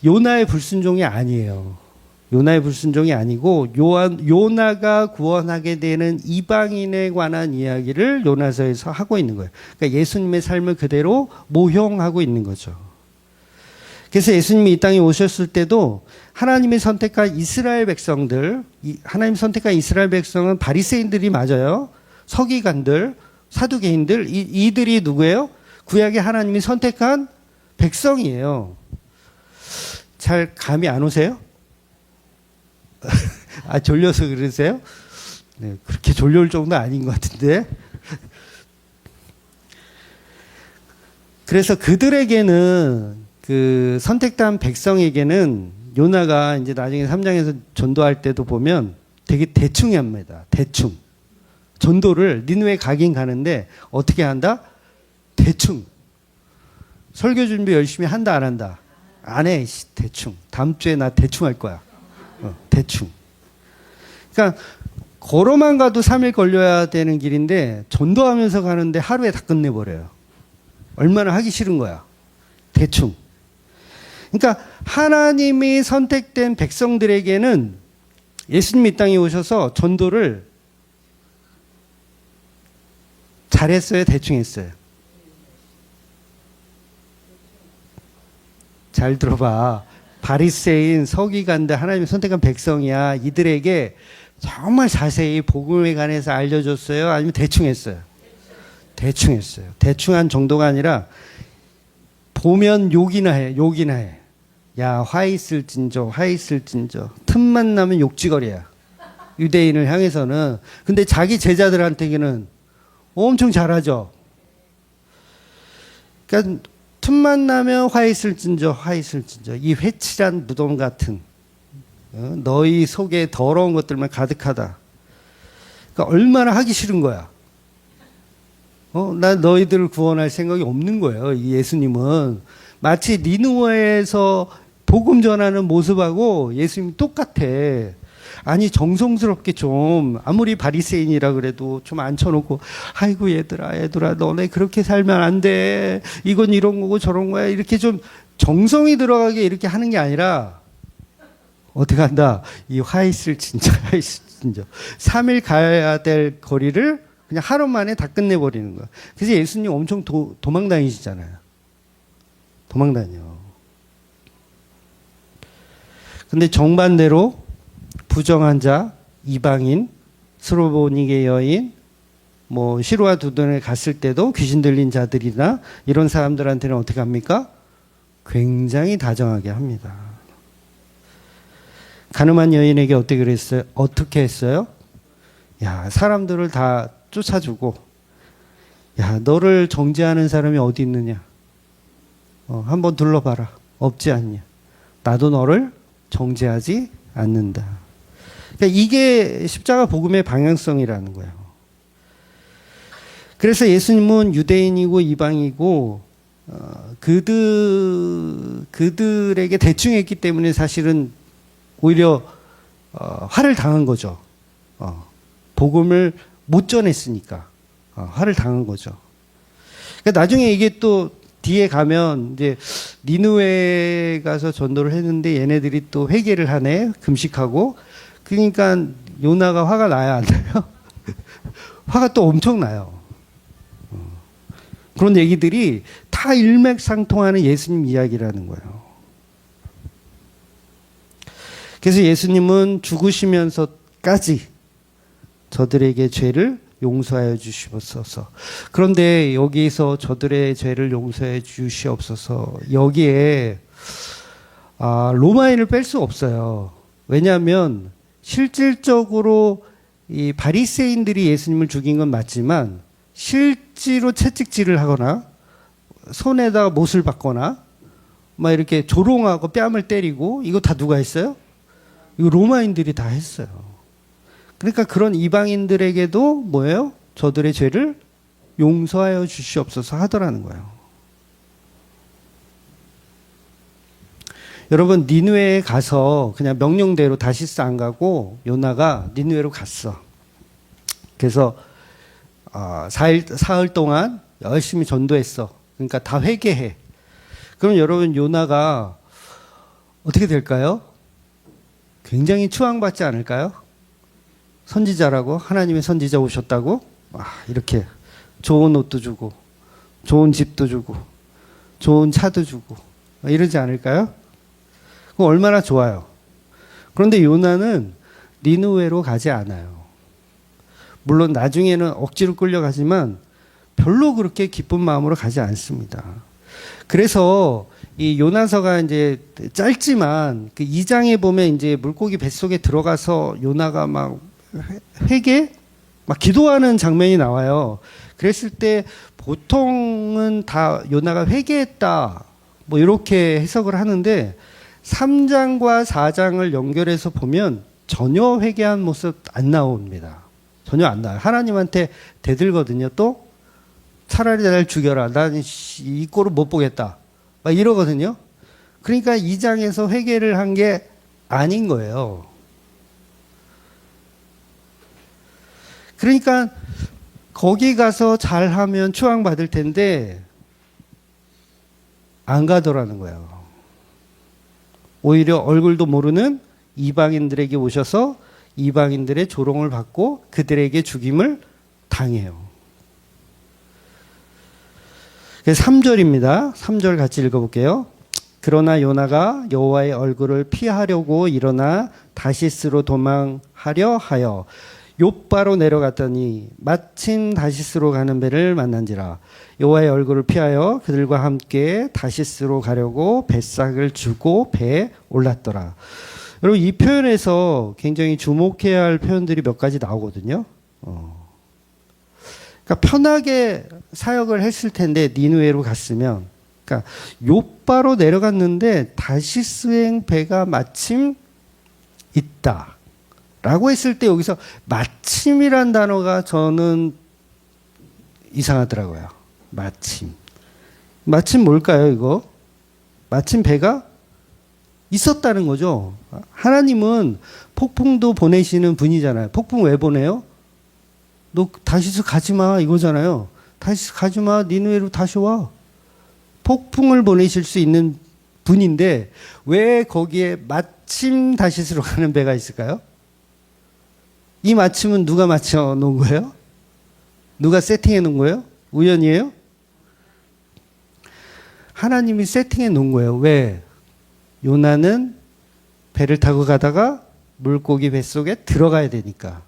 요나의 불순종이 아니에요. 요나의 불순종이 아니고 요나가 구원하게 되는 이방인에 관한 이야기를 요나서에서 하고 있는 거예요. 그러니까 예수님의 삶을 그대로 모형하고 있는 거죠. 그래서 예수님이 이 땅에 오셨을 때도 하나님이 선택한 이스라엘 백성들, 하나님 선택한 이스라엘 백성은 바리새인들이 맞아요. 서기관들, 사두개인들, 이들이 누구예요? 구약의 하나님이 선택한 백성이에요. 잘 감이 안 오세요? 아, 졸려서 그러세요? 네, 그렇게 졸려올 정도 아닌 것 같은데. 그래서 그들에게는 그 선택된 백성에게는 요나가 이제 나중에 3장에서 전도할 때도 보면 되게 대충 합니다. 대충. 전도를 니느웨 가긴 가는데 어떻게 한다? 대충. 설교 준비 열심히 한다 안 한다? 안 해. 대충. 다음 주에 나 대충 할 거야. 대충. 그러니까 걸어만 가도 3일 걸려야 되는 길인데 전도하면서 가는데 하루에 다 끝내버려요. 얼마나 하기 싫은 거야. 대충. 그러니까 하나님이 선택된 백성들에게는 예수님이 이 땅에 오셔서 전도를 잘했어요? 대충 했어요? 잘 들어봐. 바리새인, 서기관들, 하나님이 선택한 백성이야. 이들에게 정말 자세히 복음에 관해서 알려줬어요? 아니면 대충 했어요? 대충 했어요. 대충 한 정도가 아니라 보면 욕이나 해. 욕이나 해. 야, 화 있을진저, 화 있을진저. 틈만 나면 욕지거리야. 유대인을 향해서는. 근데 자기 제자들한테는 엄청 잘하죠. 그러니까 틈만 나면 화 있을진저, 화 있을진저. 이 회칠한 무덤 같은 너희 속에 더러운 것들만 가득하다. 그러니까 얼마나 하기 싫은 거야. 나 너희들을 구원할 생각이 없는 거예요. 이 예수님은 마치 니느웨에서 복음 전하는 모습하고 예수님이 똑같아. 아니 정성스럽게 좀 아무리 바리새인이라 그래도 좀 앉혀놓고 아이고 얘들아 너네 그렇게 살면 안 돼. 이건 이런 거고 저런 거야. 이렇게 좀 정성이 들어가게 이렇게 하는 게 아니라 어떻게 한다. 이 화있을 진저 3일 가야 될 거리를 그냥 하루 만에 다 끝내버리는 거야. 그래서 예수님 엄청 도망 다니시잖아요. 도망 다녀. 근데 정반대로 부정한 자, 이방인, 스로보닉의 여인, 뭐 시루와 두돈에 갔을 때도 귀신 들린 자들이나 이런 사람들한테는 어떻게 합니까? 굉장히 다정하게 합니다. 가늠한 여인에게 어떻게 그랬어요? 어떻게 했어요? 야, 사람들을 다 쫓아주고, 야, 너를 정죄하는 사람이 어디 있느냐? 한번 둘러봐라. 없지 않냐? 나도 너를 정죄하지 않는다. 그러니까 이게 십자가 복음의 방향성이라는 거예요. 그래서 예수님은 유대인이고 이방이고 그들에게 대충 했기 때문에 사실은 오히려 화를 당한 거죠. 복음을 못 전했으니까 화를 당한 거죠. 그러니까 나중에 이게 또 뒤에 가면 이제 니느웨 가서 전도를 했는데 얘네들이 또 회개를 하네. 금식하고. 그러니까 요나가 화가 나야 안 나요? 화가 또 엄청 나요. 그런 얘기들이 다 일맥상통하는 예수님 이야기라는 거예요. 그래서 예수님은 죽으시면서까지 저들에게 죄를 용서하여 주시옵소서. 그런데 여기서 저들의 죄를 용서해 주시옵소서. 여기에 로마인을 뺄 수 없어요. 왜냐하면 실질적으로 이 바리새인들이 예수님을 죽인 건 맞지만 실제로 채찍질을 하거나 손에다가 못을 박거나 막 이렇게 조롱하고 뺨을 때리고 이거 다 누가 했어요? 이거 로마인들이 다 했어요. 그러니까 그런 이방인들에게도 뭐예요? 저들의 죄를 용서하여 주시옵소서 하더라는 거예요. 여러분 니느웨에 가서 그냥 명령대로 다시스 안 가고 요나가 니느웨로 갔어. 그래서 사흘 동안 열심히 전도했어. 그러니까 다 회개해. 그럼 여러분 요나가 어떻게 될까요? 굉장히 추앙받지 않을까요? 선지자라고 하나님의 선지자 오셨다고 이렇게 좋은 옷도 주고 좋은 집도 주고 좋은 차도 주고 이러지 않을까요? 그거 얼마나 좋아요. 그런데 요나는 니느웨로 가지 않아요. 물론 나중에는 억지로 끌려가지만 별로 그렇게 기쁜 마음으로 가지 않습니다. 그래서 이 요나서가 이제 짧지만 그 2장에 보면 이제 물고기 뱃속에 들어가서 요나가 막 회개? 막 기도하는 장면이 나와요. 그랬을 때 보통은 다 요나가 회개했다. 뭐 이렇게 해석을 하는데 3장과 4장을 연결해서 보면 전혀 회개한 모습 안 나옵니다. 전혀 안 나와요. 하나님한테 대들거든요. 또 차라리 날 죽여라. 난 이 꼴을 못 보겠다. 막 이러거든요. 그러니까 2장에서 회개를 한 게 아닌 거예요. 그러니까 거기 가서 잘하면 추앙받을 텐데 안 가더라는 거예요. 오히려 얼굴도 모르는 이방인들에게 오셔서 이방인들의 조롱을 받고 그들에게 죽임을 당해요. 3절입니다. 3절 같이 읽어볼게요. 그러나 요나가 여호와의 얼굴을 피하려고 일어나 다시스로 도망하려 하여 욥바로 내려갔더니 마침 다시스로 가는 배를 만난지라. 여호와의 얼굴을 피하여 그들과 함께 다시스로 가려고 뱃삭을 주고 배에 올랐더라. 여러분 이 표현에서 굉장히 주목해야 할 표현들이 몇 가지 나오거든요. 그러니까 편하게 사역을 했을 텐데 니느웨로 갔으면, 그러니까 욥바로 내려갔는데 다시스행 배가 마침 있다. 라고 했을 때 여기서 마침이란 단어가 저는 이상하더라고요. 마침. 마침 뭘까요, 이거? 마침 배가 있었다는 거죠. 하나님은 폭풍도 보내시는 분이잖아요. 폭풍 왜 보내요? 너 다시스 가지 마 이거잖아요. 다시스 가지 마. 니느웨로 다시 와. 폭풍을 보내실 수 있는 분인데 왜 거기에 마침 다시스로 가는 배가 있을까요? 이 마침은 누가 맞춰 놓은 거예요? 누가 세팅해 놓은 거예요? 우연이에요? 하나님이 세팅해 놓은 거예요. 왜? 요나는 배를 타고 가다가 물고기 뱃속에 들어가야 되니까.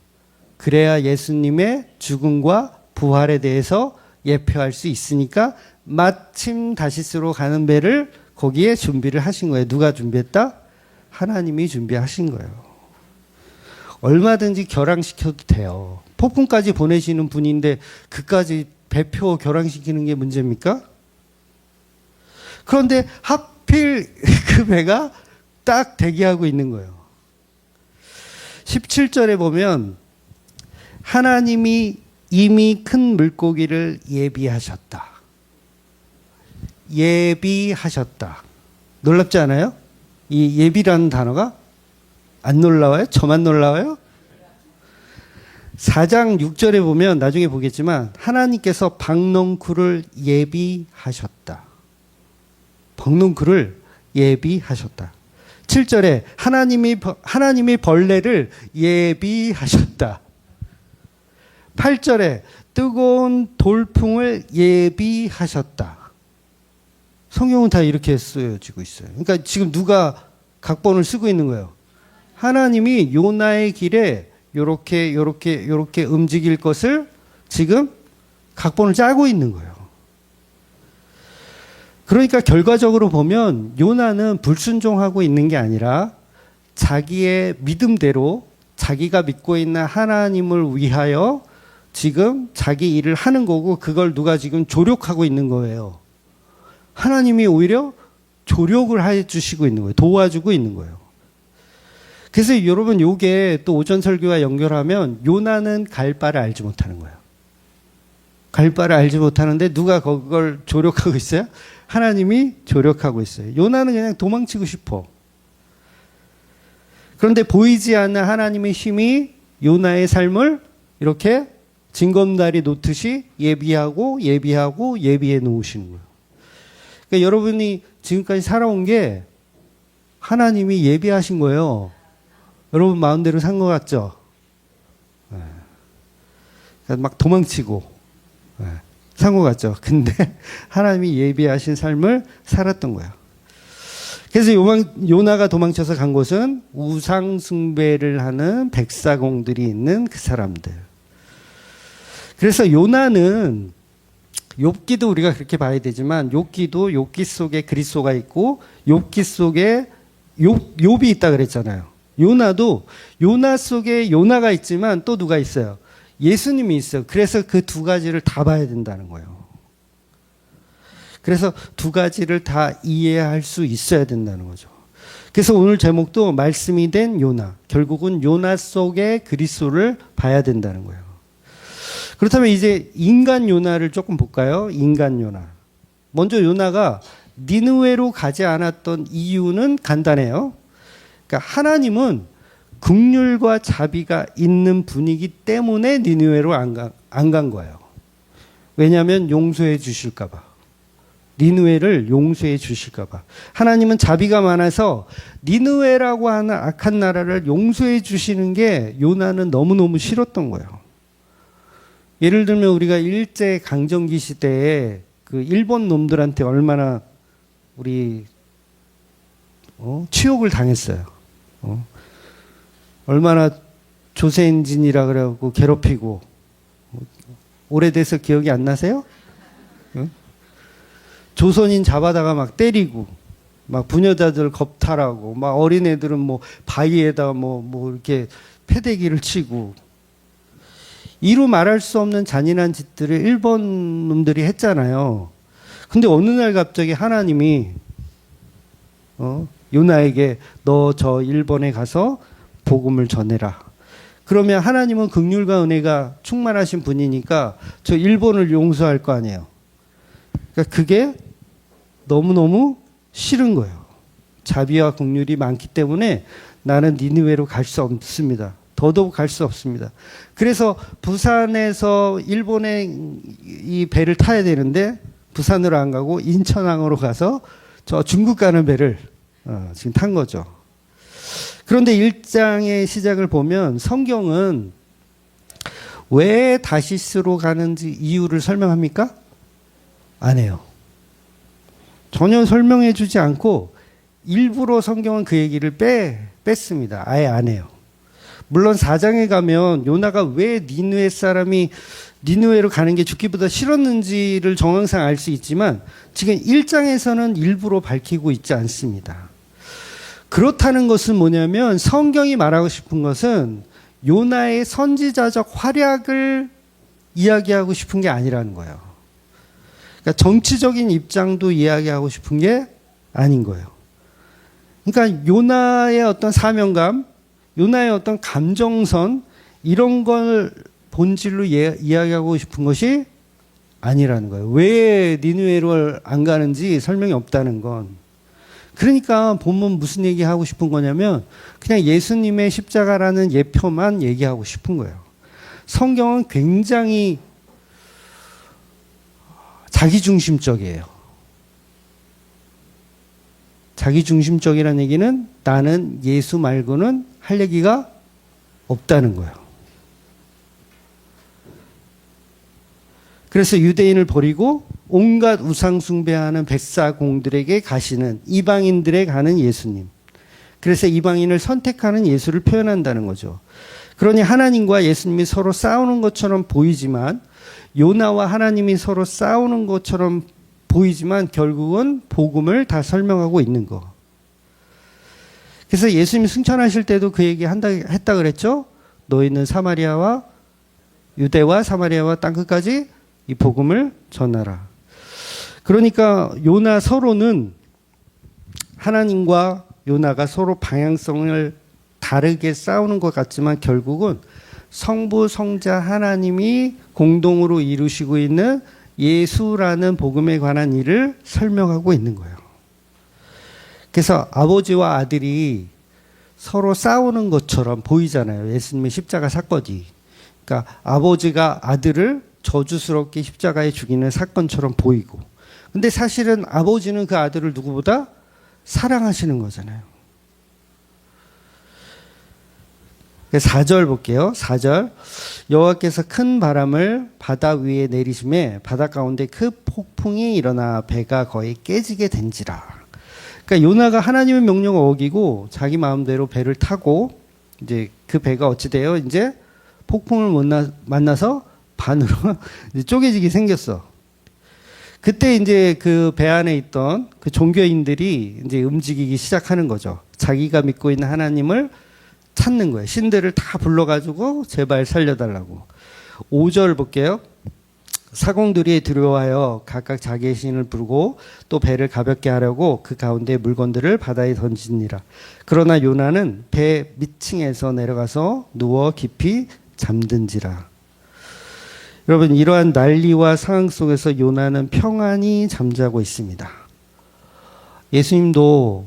그래야 예수님의 죽음과 부활에 대해서 예표할 수 있으니까 마침 다시스로 가는 배를 거기에 준비를 하신 거예요. 누가 준비했다? 하나님이 준비하신 거예요. 얼마든지 결항시켜도 돼요. 폭풍까지 보내시는 분인데 그까지 배표 결항시키는 게 문제입니까? 그런데 하필 그 배가 딱 대기하고 있는 거예요. 17절에 보면 하나님이 이미 큰 물고기를 예비하셨다. 예비하셨다. 놀랍지 않아요? 이 예비라는 단어가 안 놀라워요? 저만 놀라워요? 4장 6절에 보면 나중에 보겠지만 하나님께서 박넝쿨을 예비하셨다. 박넝쿨을 예비하셨다. 7절에 하나님이 벌레를 예비하셨다. 8절에 뜨거운 돌풍을 예비하셨다. 성경은 다 이렇게 쓰여지고 있어요. 그러니까 지금 누가 각본을 쓰고 있는 거예요? 하나님이 요나의 길에 요렇게 움직일 것을 지금 각본을 짜고 있는 거예요. 그러니까 결과적으로 보면 요나는 불순종하고 있는 게 아니라 자기의 믿음대로 자기가 믿고 있는 하나님을 위하여 지금 자기 일을 하는 거고 그걸 누가 지금 조력하고 있는 거예요. 하나님이 오히려 조력을 해주시고 있는 거예요. 도와주고 있는 거예요. 그래서 여러분 요게 또 오전 설교와 연결하면 요나는 갈 바를 알지 못하는 거예요. 갈 바를 알지 못하는데 누가 그걸 조력하고 있어요? 하나님이 조력하고 있어요. 요나는 그냥 도망치고 싶어. 그런데 보이지 않는 하나님의 힘이 요나의 삶을 이렇게 징검다리 놓듯이 예비해 놓으시는 거예요. 그러니까 여러분이 지금까지 살아온 게 하나님이 예비하신 거예요. 여러분 마음대로 산 것 같죠? 막 도망치고 산 것 같죠? 근데 하나님이 예비하신 삶을 살았던 거예요. 그래서 요나가 도망쳐서 간 곳은 우상 숭배를 하는 백사공들이 있는 그 사람들. 그래서 요나는 욥기도 우리가 그렇게 봐야 되지만 욥기도 욥기 속에 그리스도가 있고 욥기 속에 욥이 있다 그랬잖아요. 요나도 요나 속에 요나가 있지만 또 누가 있어요? 예수님이 있어요. 그래서 그 두 가지를 다 봐야 된다는 거예요. 그래서 두 가지를 다 이해할 수 있어야 된다는 거죠. 그래서 오늘 제목도 말씀이 된 요나. 결국은 요나 속의 그리스도를 봐야 된다는 거예요. 그렇다면 이제 인간 요나를 조금 볼까요? 인간 요나. 먼저 요나가 니느웨로 가지 않았던 이유는 간단해요. 그러니까 하나님은 긍휼과 자비가 있는 분이기 때문에 니느웨로 안 간 거예요. 왜냐하면 용서해 주실까 봐. 니느웨를 용서해 주실까 봐. 하나님은 자비가 많아서 니느웨라고 하는 악한 나라를 용서해 주시는 게 요나는 너무너무 싫었던 거예요. 예를 들면 우리가 일제 강점기 시대에 그 일본 놈들한테 얼마나 우리 치욕을 당했어요. 얼마나 조센진이라 그래갖고 괴롭히고. 오래돼서 기억이 안 나세요? 조선인 잡아다가 막 때리고, 막 부녀자들 겁탈하고, 막 어린애들은 뭐 바위에다 뭐 이렇게 패대기를 치고. 이루 말할 수 없는 잔인한 짓들을 일본 놈들이 했잖아요. 근데 어느 날 갑자기 하나님이 요나에게 너 저 일본에 가서 복음을 전해라. 그러면 하나님은 긍휼과 은혜가 충만하신 분이니까 저 일본을 용서할 거 아니에요. 그러니까 그게 너무너무 싫은 거예요. 자비와 긍휼이 많기 때문에 나는 니느웨로 갈 수 없습니다. 더더욱 갈 수 없습니다. 그래서 부산에서 일본에 이 배를 타야 되는데 부산으로 안 가고 인천항으로 가서 저 중국 가는 배를 지금 탄 거죠. 그런데 1장의 시작을 보면 성경은 왜 다시스로 가는지 이유를 설명합니까? 안 해요. 전혀 설명해 주지 않고 일부러 성경은 그 얘기를 뺐습니다. 아예 안 해요. 물론 4장에 가면 요나가 왜 니느웨 사람이 니느웨로 가는 게 죽기보다 싫었는지를 정황상 알 수 있지만 지금 1장에서는 일부러 밝히고 있지 않습니다. 그렇다는 것은 뭐냐면 성경이 말하고 싶은 것은 요나의 선지자적 활약을 이야기하고 싶은 게 아니라는 거예요. 그러니까 정치적인 입장도 이야기하고 싶은 게 아닌 거예요. 그러니까 요나의 어떤 사명감, 요나의 어떤 감정선 이런 걸 본질로 이야기하고 싶은 것이 아니라는 거예요. 왜 니느웨로 안 가는지 설명이 없다는 건. 그러니까 본문 무슨 얘기하고 싶은 거냐면 그냥 예수님의 십자가라는 예표만 얘기하고 싶은 거예요. 성경은 굉장히 자기중심적이에요. 자기중심적이라는 얘기는 나는 예수 말고는 할 얘기가 없다는 거예요. 그래서 유대인을 버리고 온갖 우상 숭배하는 백사공들에게 가시는 이방인들에 가는 예수님. 그래서 이방인을 선택하는 예수를 표현한다는 거죠. 그러니 하나님과 예수님이 서로 싸우는 것처럼 보이지만 요나와 하나님이 서로 싸우는 것처럼 보이지만 결국은 복음을 다 설명하고 있는 거. 그래서 예수님이 승천하실 때도 그 얘기 했다 그랬죠. 너희는 사마리아와 유대와 사마리아와 땅끝까지 이 복음을 전하라. 그러니까 요나 서로는 하나님과 요나가 서로 방향성을 다르게 싸우는 것 같지만 결국은 성부 성자 하나님이 공동으로 이루시고 있는 예수라는 복음에 관한 일을 설명하고 있는 거예요. 그래서 아버지와 아들이 서로 싸우는 것처럼 보이잖아요. 예수님의 십자가 사건이. 그러니까 아버지가 아들을 저주스럽게 십자가에 죽이는 사건처럼 보이고. 근데 사실은 아버지는 그 아들을 누구보다 사랑하시는 거잖아요. 4절 볼게요. 4절. 여호와께서 큰 바람을 바다 위에 내리심에 바다 가운데 그 폭풍이 일어나 배가 거의 깨지게 된지라. 그러니까 요나가 하나님의 명령을 어기고 자기 마음대로 배를 타고 이제 그 배가 어찌 돼요? 이제 폭풍을 만나서 반으로 이제 쪼개지게 생겼어. 그때 이제 그 배 안에 있던 그 종교인들이 이제 움직이기 시작하는 거죠. 자기가 믿고 있는 하나님을 찾는 거예요. 신들을 다 불러가지고 제발 살려달라고. 5절 볼게요. 사공들이 두려워하여 각각 자기의 신을 부르고 또 배를 가볍게 하려고 그 가운데 물건들을 바다에 던지니라. 그러나 요나는 배 밑층에서 내려가서 누워 깊이 잠든지라. 여러분, 이러한 난리와 상황 속에서 요나는 평안히 잠자고 있습니다. 예수님도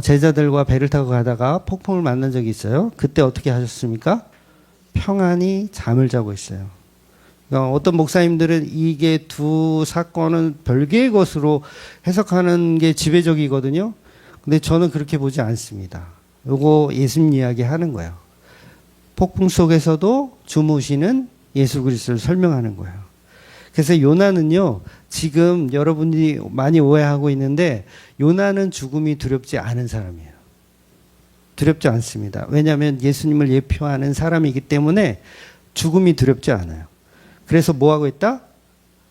제자들과 배를 타고 가다가 폭풍을 만난 적이 있어요. 그때 어떻게 하셨습니까? 평안히 잠을 자고 있어요. 그러니까 어떤 목사님들은 이게 두 사건은 별개의 것으로 해석하는 게 지배적이거든요. 근데 저는 그렇게 보지 않습니다. 요거 예수님 이야기 하는 거예요. 폭풍 속에서도 주무시는 예수 그리스도를 설명하는 거예요. 그래서 요나는요, 지금 여러분이 많이 오해하고 있는데 요나는 죽음이 두렵지 않은 사람이에요. 두렵지 않습니다. 왜냐하면 예수님을 예표하는 사람이기 때문에 죽음이 두렵지 않아요. 그래서 뭐 하고 있다?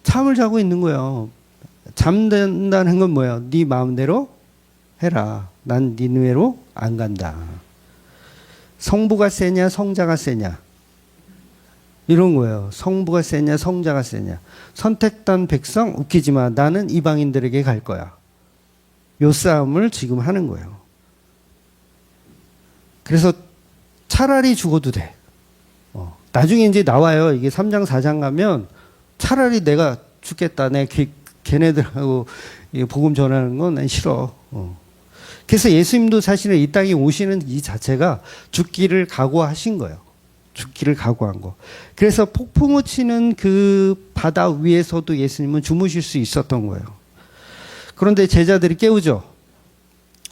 잠을 자고 있는 거예요. 잠든다는 건 뭐예요? 네 마음대로 해라. 난 니느웨로 안 간다. 성부가 세냐 성자가 세냐 이런 거예요. 성부가 세냐 성자가 세냐. 선택된 백성 웃기지 마. 나는 이방인들에게 갈 거야. 요 싸움을 지금 하는 거예요. 그래서 차라리 죽어도 돼. 나중에 이제 나와요. 이게 3장 4장 가면 차라리 내가 죽겠다. 내 걔네들하고 복음 전하는 건 난 싫어. 그래서 예수님도 사실은 이 땅에 오시는 이 자체가 죽기를 각오하신 거예요. 죽기를 각오한 거. 그래서 폭풍우 치는 그 바다 위에서도 예수님은 주무실 수 있었던 거예요. 그런데 제자들이 깨우죠.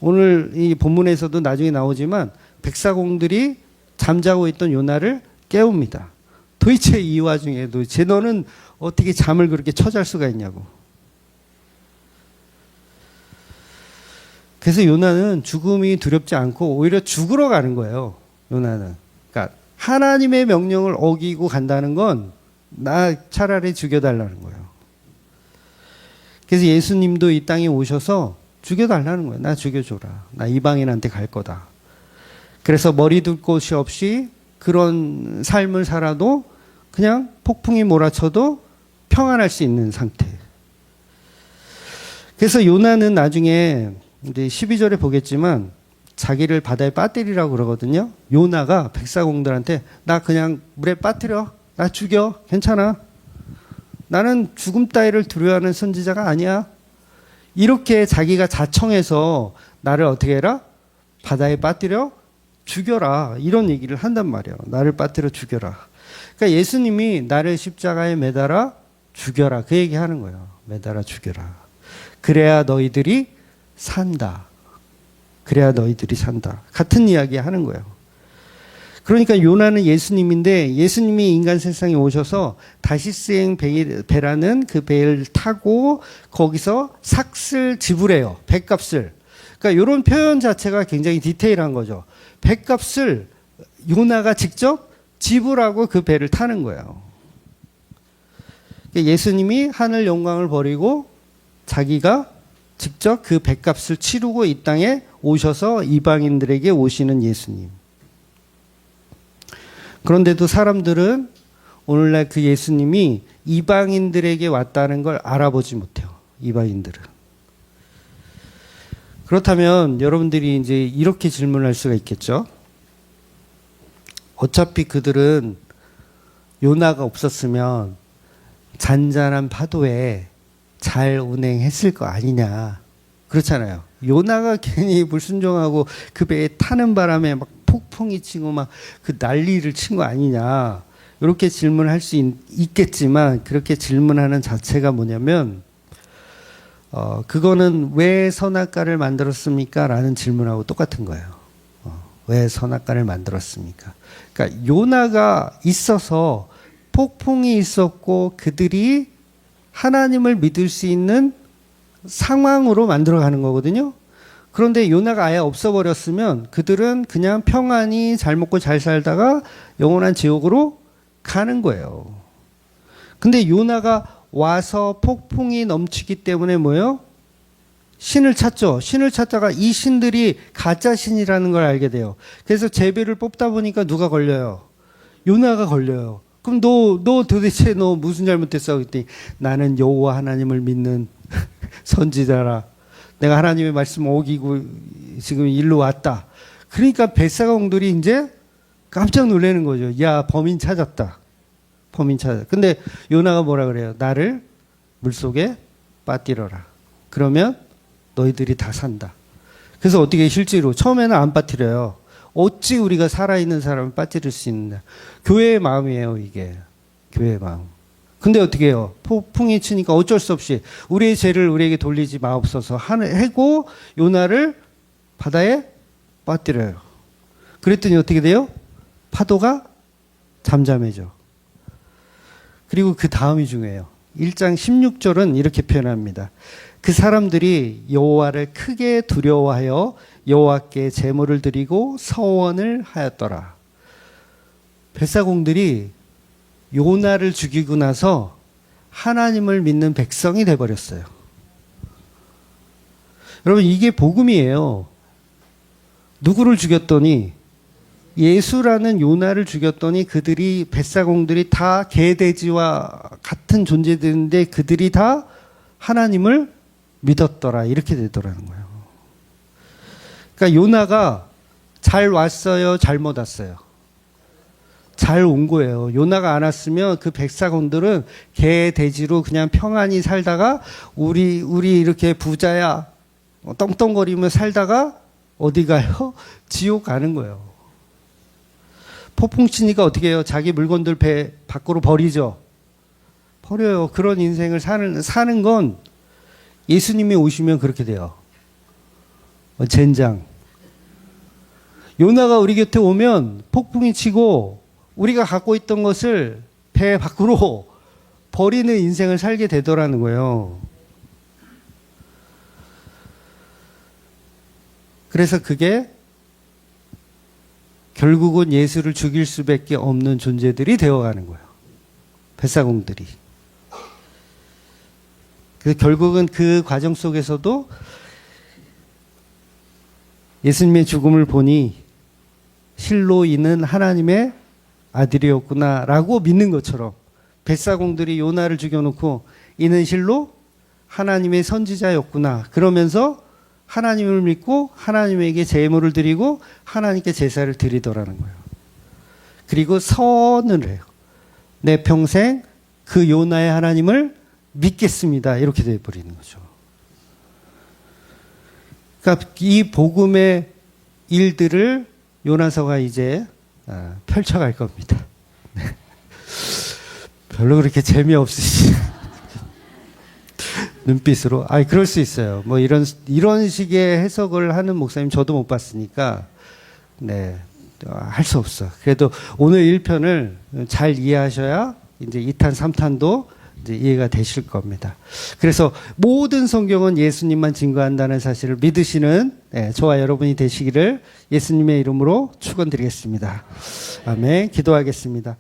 오늘 이 본문에서도 나중에 나오지만 백사공들이 잠자고 있던 요나를 깨웁니다. 도대체 이 와중에도 너는 어떻게 잠을 그렇게 처잘 수가 있냐고. 그래서 요나는 죽음이 두렵지 않고 오히려 죽으러 가는 거예요. 요나는. 그러니까 하나님의 명령을 어기고 간다는 건 나 차라리 죽여달라는 거예요. 그래서 예수님도 이 땅에 오셔서 죽여달라는 거예요. 나 죽여줘라. 나 이방인한테 갈 거다. 그래서 머리 둘 곳이 없이 그런 삶을 살아도 그냥 폭풍이 몰아쳐도 평안할 수 있는 상태. 그래서 요나는 나중에 이제 12절에 보겠지만 자기를 바다에 빠뜨리라고 그러거든요. 요나가 백사공들한테 나 그냥 물에 빠뜨려. 나 죽여. 괜찮아. 나는 죽음 따위를 두려워하는 선지자가 아니야. 이렇게 자기가 자청해서 나를 어떻게 해라? 바다에 빠뜨려 죽여라. 이런 얘기를 한단 말이에요. 나를 빠뜨려 죽여라. 그러니까 예수님이 나를 십자가에 매달아 죽여라. 그 얘기 하는 거예요. 매달아 죽여라. 그래야 너희들이 산다. 그래야 너희들이 산다. 같은 이야기 하는 거예요. 그러니까 요나는 예수님인데 예수님이 인간 세상에 오셔서 다시스행 배라는 그 배를 타고 거기서 삭슬 지불해요. 배값을. 그러니까 이런 표현 자체가 굉장히 디테일한 거죠. 배값을 요나가 직접 지불하고 그 배를 타는 거예요. 예수님이 하늘 영광을 버리고 자기가 직접 그 배값을 치르고 이 땅에 오셔서 이방인들에게 오시는 예수님. 그런데도 사람들은 오늘날 그 예수님이 이방인들에게 왔다는 걸 알아보지 못해요. 이방인들은. 그렇다면 여러분들이 이제 이렇게 질문할 수가 있겠죠. 어차피 그들은 요나가 없었으면 잔잔한 파도에 잘 운행했을 거 아니냐. 그렇잖아요. 요나가 괜히 불순종하고 그 배에 타는 바람에 막 폭풍이 치고 막 그 난리를 친 거 아니냐. 이렇게 질문할 수 있겠지만 그렇게 질문하는 자체가 뭐냐면 그거는 왜 선악과를 만들었습니까? 라는 질문하고 똑같은 거예요. 왜 선악과를 만들었습니까? 그러니까 요나가 있어서 폭풍이 있었고 그들이 하나님을 믿을 수 있는 상황으로 만들어가는 거거든요. 그런데 요나가 아예 없어버렸으면 그들은 그냥 평안히 잘 먹고 잘 살다가 영원한 지옥으로 가는 거예요. 근데 요나가 와서 폭풍이 넘치기 때문에 뭐예요? 신을 찾죠. 신을 찾다가 이 신들이 가짜 신이라는 걸 알게 돼요. 그래서 제비를 뽑다 보니까 누가 걸려요? 요나가 걸려요. 그럼 너 도대체 너 무슨 잘못했어? 그랬더니 나는 여호와 하나님을 믿는 선지자라. 내가 하나님의 말씀 어기고 지금 일로 왔다. 그러니까 백사공들이 이제 깜짝 놀라는 거죠. 야, 범인 찾았다. 범인 찾았다. 근데 요나가 뭐라 그래요? 나를 물속에 빠뜨려라. 그러면 너희들이 다 산다. 그래서 어떻게 실제로 처음에는 안 빠뜨려요. 어찌 우리가 살아있는 사람을 빠뜨릴 수 있느냐. 교회의 마음이에요, 이게. 교회의 마음. 근데 어떻게 해요? 폭풍이 치니까 어쩔 수 없이 우리의 죄를 우리에게 돌리지 마옵소서 해고 요나를 바다에 빠뜨려요. 그랬더니 어떻게 돼요? 파도가 잠잠해져. 그리고 그 다음이 중요해요. 1장 16절은 이렇게 표현합니다. 그 사람들이 여호와를 크게 두려워하여 여호와께 제물을 드리고 서원을 하였더라. 백사공들이 요나를 죽이고 나서 하나님을 믿는 백성이 돼버렸어요. 여러분 이게 복음이에요. 누구를 죽였더니 예수라는 요나를 죽였더니 그들이 백사공들이 다 개돼지와 같은 존재들인데 그들이 다 하나님을 믿었더라. 이렇게 되더라는 거예요. 그러니까 요나가 잘 왔어요? 잘못 왔어요? 잘 온 거예요. 요나가 안 왔으면 그 백사공들은 개, 돼지로 그냥 평안히 살다가 우리 이렇게 부자야 떵떵거리며 살다가 어디 가요? 지옥 가는 거예요. 폭풍 치니까 어떻게 해요? 자기 물건들 배 밖으로 버리죠. 버려요. 그런 인생을 사는 건 예수님이 오시면 그렇게 돼요. 젠장. 요나가 우리 곁에 오면 폭풍이 치고 우리가 갖고 있던 것을 배 밖으로 버리는 인생을 살게 되더라는 거예요. 그래서 그게 결국은 예수를 죽일 수밖에 없는 존재들이 되어가는 거예요. 뱃사공들이. 그래서 결국은 그 과정 속에서도 예수님의 죽음을 보니 실로 이는 하나님의 아들이었구나라고 믿는 것처럼 뱃사공들이 요나를 죽여놓고 이는 실로 하나님의 선지자였구나 그러면서 하나님을 믿고 하나님에게 제물을 드리고 하나님께 제사를 드리더라는 거예요. 그리고 선을 해요. 내 평생 그 요나의 하나님을 믿겠습니다. 이렇게 돼버리는 거죠. 그러니까 이 복음의 일들을 요나서가 이제 펼쳐갈 겁니다. 별로 그렇게 재미없으시 눈빛으로. 그럴 수 있어요. 뭐 이런 식의 해석을 하는 목사님 저도 못 봤으니까, 네, 할 수 없어. 그래도 오늘 1편을 잘 이해하셔야 이제 2탄, 3탄도 이제 이해가 되실 겁니다. 그래서 모든 성경은 예수님만 증거한다는 사실을 믿으시는 저와 여러분이 되시기를 예수님의 이름으로 축원드리겠습니다. 아멘. 기도하겠습니다.